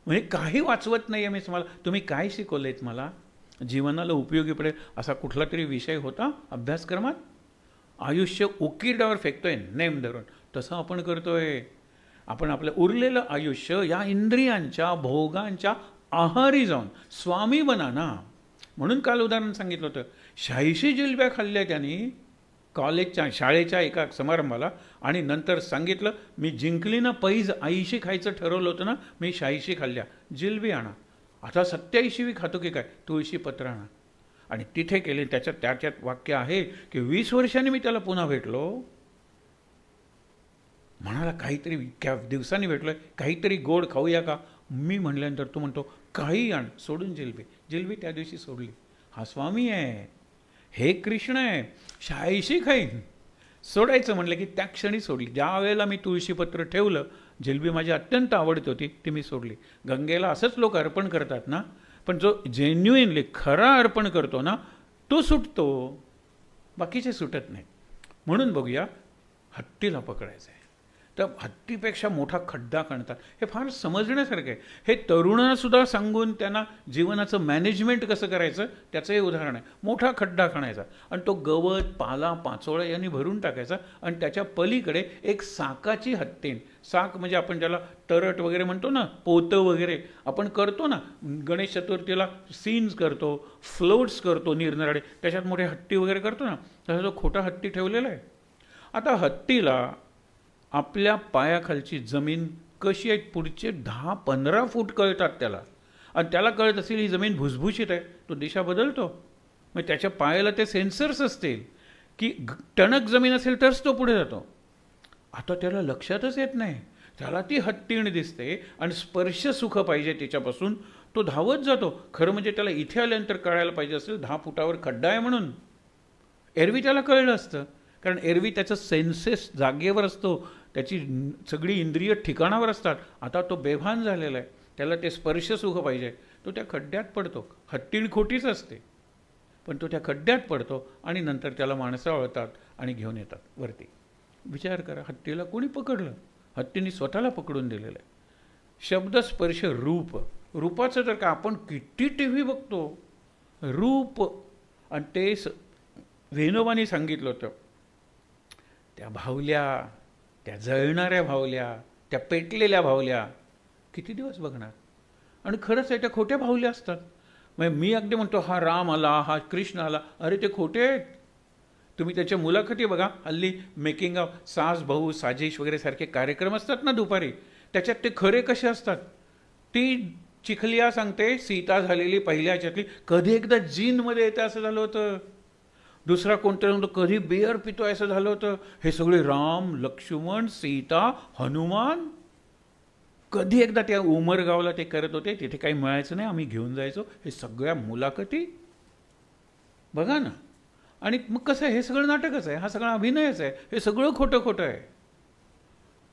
म्हणजे काही वाचवत नाही आहे मी तुम्हाला. तुम्ही काय शिकवलेत मला? जीवनाला उपयोगी पडेल असा कुठला तरी विषय होता अभ्यासक्रमात? आयुष्य उकिरड्यावर फेकतोय नेम धरून. तसं आपण करतोय. आपण आपलं उरलेलं आयुष्य या इंद्रियांच्या भोगांच्या आहारी जाऊन स्वामी बना ना. म्हणून काल उदाहरण सांगितलं होतं, 86 जिलब्या खाल्ल्या त्यांनी कॉलेजच्या शाळेच्या एका समारंभाला, आणि नंतर सांगितलं, मी जिंकली ना पैज 80 खायचं ठरवलं होतं ना, मी 86 खाल्ल्या. जिलबी आणा. आता 87वी खातो की काय? तुळशी पत्र आणा. आणि तिथे केले. त्याच्यात वाक्य आहे की 20 वर्षांनी मी त्याला पुन्हा भेटलो. म्हणाला, काहीतरी इतक्या दिवसांनी भेटलोय, काहीतरी गोड खाऊया का? मी म्हणल्यानंतर तो म्हणतो, काही आण. सोडून जिलबी. जिलबी त्या दिवशी सोडली. हा स्वामी आहे, हे कृष्ण आहे. 86 खाईन. सोडायचं म्हणलं की त्या क्षणी सोडली. ज्या वेळेला मी तुळशीपत्र ठेवलं, जिलबी माझी अत्यंत आवडत होती, ती मी सोडली. गंगेला असंच लोक अर्पण करतात ना, पण जो जेन्युइनली खरा अर्पण करतो ना, तो सुटतो, बाकीचे सुटत नाही. म्हणून बघूया, हत्तीला पकडायचं आहे तर हत्तीपेक्षा मोठा खड्डा खणतात. हे फार समजण्यासारखं आहे. हे तरुणांनासुद्धा सांगून त्यांना जीवनाचं मॅनेजमेंट कसं करायचं त्याचं हे उदाहरण आहे. मोठा खड्डा खणायचा आणि तो गवत, पाला, पाचोळा यांनी भरून टाकायचा आणि त्याच्या पलीकडे एक साकाची हत्तीन. साक म्हणजे आपण ज्याला तरट वगैरे म्हणतो ना, पोतं वगैरे आपण करतो ना, गणेश चतुर्थीला सीन्स करतो, फ्लोट्स करतो निरनिराळे, त्याच्यात मोठे हत्ती वगैरे करतो ना, तसा जो खोटा हत्ती ठेवलेला आहे. आता हत्तीला आपल्या पायाखालची जमीन कशी आहे, पुढचे 10-15 फूट कळतात त्याला. आणि त्याला कळत असेल ही जमीन भुसभुशीत आहे, तो दिशा बदलतो. मग त्याच्या पायाला ते सेन्सर्स असतील की टणक जमीन असेल तरच तो पुढे जातो. आता त्याला लक्षातच येत नाही, त्याला ती हत्तीण दिसते आणि स्पर्श सुख पाहिजे तिच्यापासून, तो धावत जातो. खरं म्हणजे त्याला इथे आल्यानंतर कळायला पाहिजे असेल 10 फुटावर खड्डा आहे म्हणून. एरवी त्याला कळलं असतं, कारण एरवी त्याचं सेन्सेस जागेवर असतो, त्याची सगळी इंद्रिय ठिकाणावर असतात. आता तो बेभान झालेला आहे, त्याला ते स्पर्श सुख पाहिजे, तो त्या खड्ड्यात पडतो. हत्तीण खोटीच असते, पण तो त्या खड्ड्यात पडतो आणि नंतर त्याला माणसं वळतात आणि घेऊन येतात वरती. विचार करा, हत्तीला कोणी पकडलं? हत्तीने स्वतःला पकडून दिलेलं आहे. शब्द, स्पर्श, रूप. रूपाचं तर का आपण किती TV बघतो, रूप. आणि ते वेणोबाने सांगितलं होतं, त्या भावल्या, त्या जळणाऱ्या भावल्या, त्या पेटलेल्या भावल्या किती दिवस बघणार? आणि खरंच आहे, त्या खोट्या भावल्या असतात. मग मी अगदी म्हणतो, हा राम आला, हा कृष्ण आला, अरे ते खोटे आहेत. तुम्ही त्याच्या मुलाखती बघा, हल्ली मेकिंग ऑफ सास बहू साजिश वगैरे सारखे कार्यक्रम असतात ना दुपारी, त्याच्यात ते खरे कसे असतात. ती चिखलिया सांगते सीता झालेली पहिल्या ह्याच्यातली, कधी एकदा जीनमध्ये येते असं झालं होतं. दुसरा कोणतरी म्हणतो कधी बिअर पितोय असं झालं होतं. हे सगळे राम लक्ष्मण सीता हनुमान कधी एकदा त्या उमरगावला ते करत होते, तिथे काही मिळायचं नाही, आम्ही घेऊन जायचो. हे सगळ्या मुलाखती बघा ना. आणि मग कसं आहे, हे सगळं नाटकच आहे, हा सगळा अभिनयच आहे, हे सगळं खोटं खोटं आहे.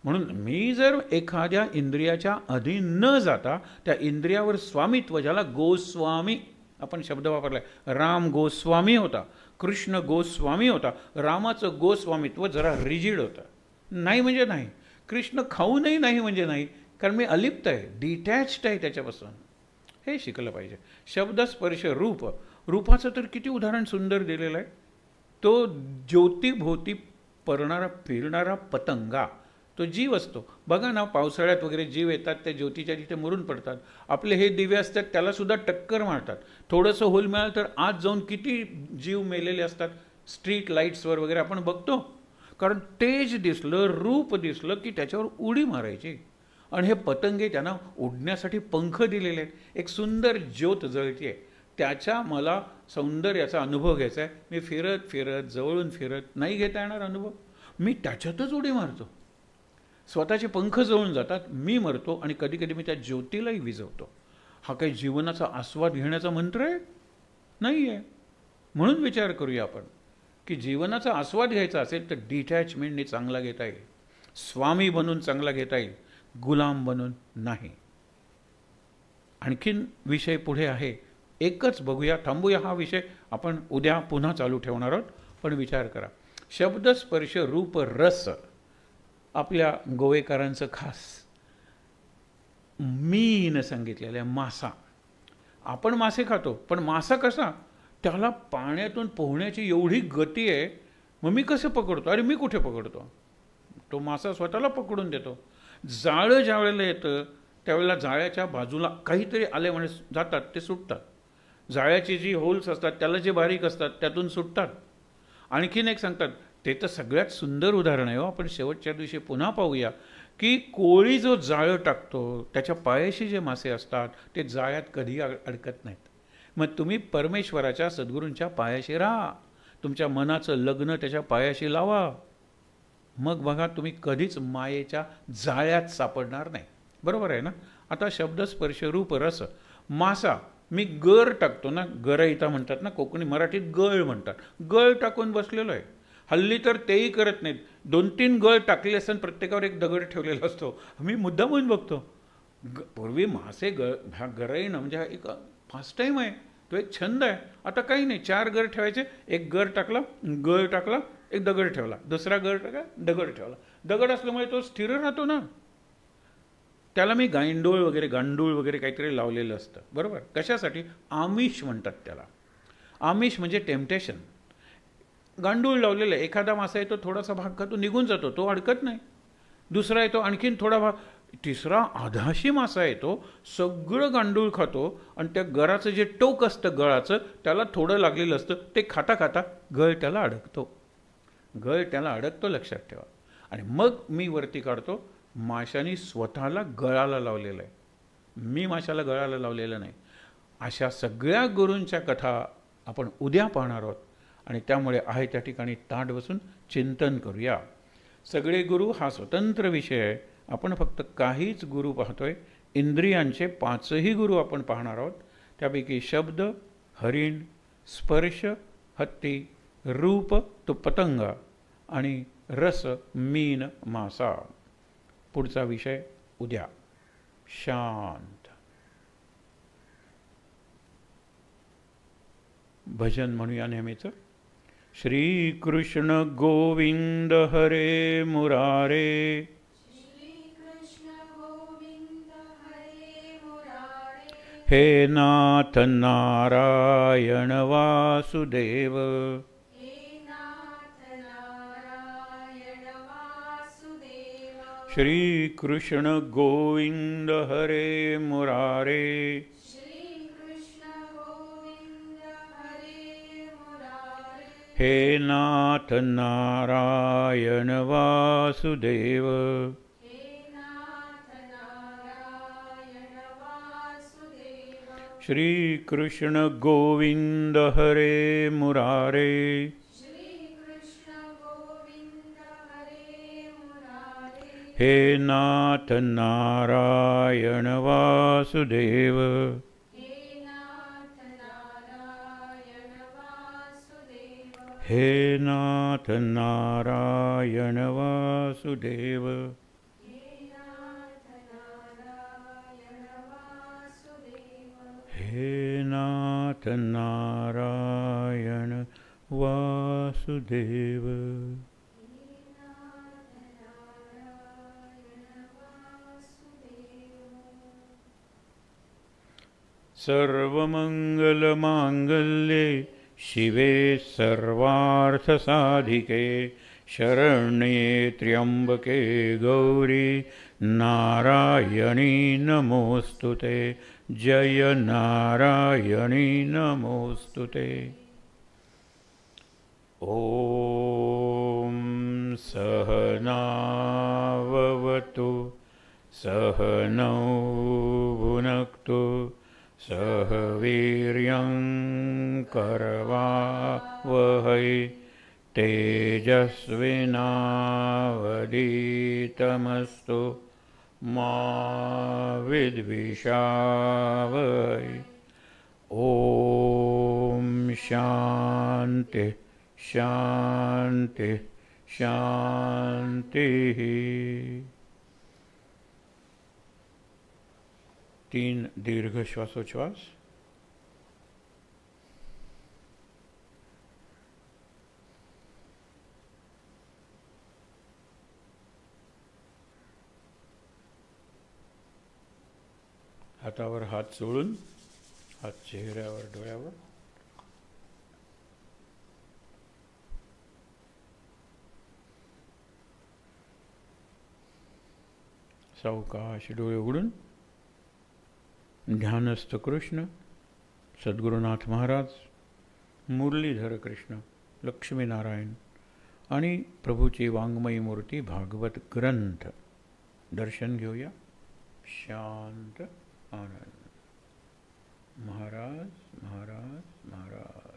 म्हणून मी जर एखाद्या इंद्रियाच्या अधीन न जाता त्या इंद्रियावर स्वामित्व, ज्याला गोस्वामी आपण शब्द वापरलाय, राम गोस्वामी होता, कृष्ण गोस्वामी होता. रामाचं गोस्वामित्व जरा रिजिड होतं. नाही म्हणजे नाही, कृष्ण खाऊनही नाही म्हणजे नाही, कारण मी अलिप्त आहे, डिटॅच्ड आहे त्याच्यापासून. हे शिकलं पाहिजे. शब्द स्पर्श रूप, रूपाचं तर किती उदाहरण सुंदर दिलेलं आहे. तो ज्योतिभोवती परणारा फिरणारा पतंगा, तो जीव असतो. बघा ना, पावसाळ्यात वगैरे जीव येतात, ते ज्योतीच्या तिथे मरून पडतात. आपले हे दिवे असतात त्याला सुद्धा टक्कर मारतात. थोडंसं होल मिळालं तर आत जाऊन किती जीव मेलेले असतात. स्ट्रीट लाईट्सवर वगैरे आपण बघतो, कारण तेज दिसलं, रूप दिसलं की त्याच्यावर उडी मारायची. आणि हे पतंगे त्यांना उडण्यासाठी पंख दिलेले आहेत. एक सुंदर ज्योत जळते, त्याच्या मला सौंदर्याचा अनुभव घ्यायचा आहे. मी फिरत फिरत जवळून फिरत नाही घेता येणार अनुभव, मी त्याच्यातच उडी मारतो. स्वतःचे पंख जळून जातात, मी मरतो आणि कधी कधी मी त्या ज्योतीलाही विझवतो. हा काही जीवनाचा आस्वाद घेण्याचा मंत्र आहे? नाही आहे. म्हणून विचार करूया आपण की जीवनाचा आस्वाद घ्यायचा असेल तर डिटॅचमेंटने चांगला घेता येईल, स्वामी बनून चांगला घेता येईल, गुलाम बनून नाही. आणखीन विषय पुढे आहे, एकच बघूया, थांबूया. हा विषय आपण उद्या पुन्हा चालू ठेवणार आहोत. पण विचार करा, शब्द स्पर्श रूप रस आपल्या गोवेकरांचं खास मीन सांगितलेलं आहे. मासा, आपण मासे खातो, पण मासा कसा, त्याला पाण्यातून पोहण्याची एवढी गती आहे. मग मी कसं पकडतो? अरे मी कुठे पकडतो, तो मासा स्वतःला पकडून देतो. जाळं ज्यावेळेला येतं त्यावेळेला जाळ्याच्या बाजूला काहीतरी आले म्हणे जातात, ते सुटतात. जाळ्याची जी होल्स असतात त्याला जे बारीक असतात त्यातून सुटतात. आणखीन एक सांगतात, ते तर सगळ्यात सुंदर उदाहरण आहे हो. आपण शेवटच्या दिवशी पुन्हा पाहूया की कोळी जो जाळं टाकतो त्याच्या पायाशी जे मासे असतात ते जाळ्यात कधी अडकत नाहीत. मग तुम्ही परमेश्वराच्या सद्गुरूंच्या पायाशी राहा, तुमच्या मनाचं लग्न त्याच्या पायाशी लावा, मग बघा तुम्ही कधीच मायेच्या जाळ्यात सापडणार नाही. बरोबर आहे ना? आता शब्द स्पर्श रूप रस, मासा, मी गर टाकतो ना, गरईता म्हणतात ना, कोकणी मराठीत गळ म्हणतात, गळ टाकून बसलेलो आहे. हल्ली तर तेही करत नाहीत, 2-3 गळ टाकले असताना प्रत्येकावर एक दगड ठेवलेला असतो. मी मुद्दाम म्हणून बघतो, पूर्वी मासे गरईनं म्हणजे एक फास्ट टाईम आहे, तो एक छंद आहे. आता काही नाही, 4 गर ठेवायचे, एक गर टाकला, गळ टाकला, एक दगड ठेवला, दुसरा गर टाकला, दगड ठेवला. दगड असल्यामुळे तो स्थिर राहतो ना. त्याला मी गांडूळ वगैरे काहीतरी लावलेलं असतं. बरोबर, कशासाठी? आमिष म्हणतात त्याला. आमिष म्हणजे टेम्पटेशन. गांडूळ लावलेलं आहे, एखादा मासा येतो, थोडासा भाग खातो, निघून जातो, तो अडकत नाही. दुसरा येतो, आणखीन थोडा भाग, तिसरा आधाशी मासा येतो, सगळं गांडूळ खातो आणि त्या गळाचं जे टोक असतं गळाचं त्याला थोडं लागलेलं असतं, ते खाता खाता गळ त्याला अडकतो. लक्षात ठेवा. आणि मग मी वरती काढतो, माशाने स्वतःला गळाला लावलेलं आहे, मी माशाला गळाला लावलेलं नाही. अशा सगळ्या गुरूंच्या कथा आपण उद्या पाहणार आहोत. आणि त्यामुळे आहे त्या ठिकाणी ताट बसून चिंतन करूया. सगळे गुरु हा स्वतंत्र विषय आहे. आपण फक्त काहीच गुरु पाहतोय. इंद्रियांचे 5ही गुरु आपण पाहणार आहोत. त्यापैकी शब्द हरिण, स्पर्श हत्ती, रूप तो पतंगा आणि रस मीन मासा. पुढचा विषय उद्या. शांत. भजन म्हणूया नेहमीचं. श्री कृष्ण गोविंद हरे मुरारे, हे नाथ नारायण वासुदेव, श्री कृष्ण गोविंद हरे मुरारे, हे नाथ नारायण वासुदेव, श्री कृष्ण गोविंद हरे मुरारे, हे नाथ नारायण वासुदेव, हे नाथ नारायण वासुदेव, हे नाथ नारायण वासुदेव। सर्वमंगलमांगल्ये शिवे सर्वार्थसाधिके, शरण्ये त्र्यंबके गौरी नारायणी नमोस्तुते, जय नारायणी नमोस्तुते। ॐ सहनाववतु सहनौ भुनक्तु सह वीर्यं करवावहै, तेजस्विनावधीतमस्तु मा विद्विषावहै। ॐ शान्ति शान्ति शान्तिः। 3 दीर्घ श्वासोच्छ्वास। हातावर हात चोळून, हात चेहऱ्यावर डोळ्यावर, सावकाश डोळे उघडून ध्यानस्थ कृष्ण, सद्गुरुनाथ महाराज, मुरलीधर कृष्ण, लक्ष्मीनारायण आणि प्रभूची वाङ्मयी मूर्ती भागवत ग्रंथ दर्शन घेऊया। शांत आनंद। महाराज महाराज महाराज।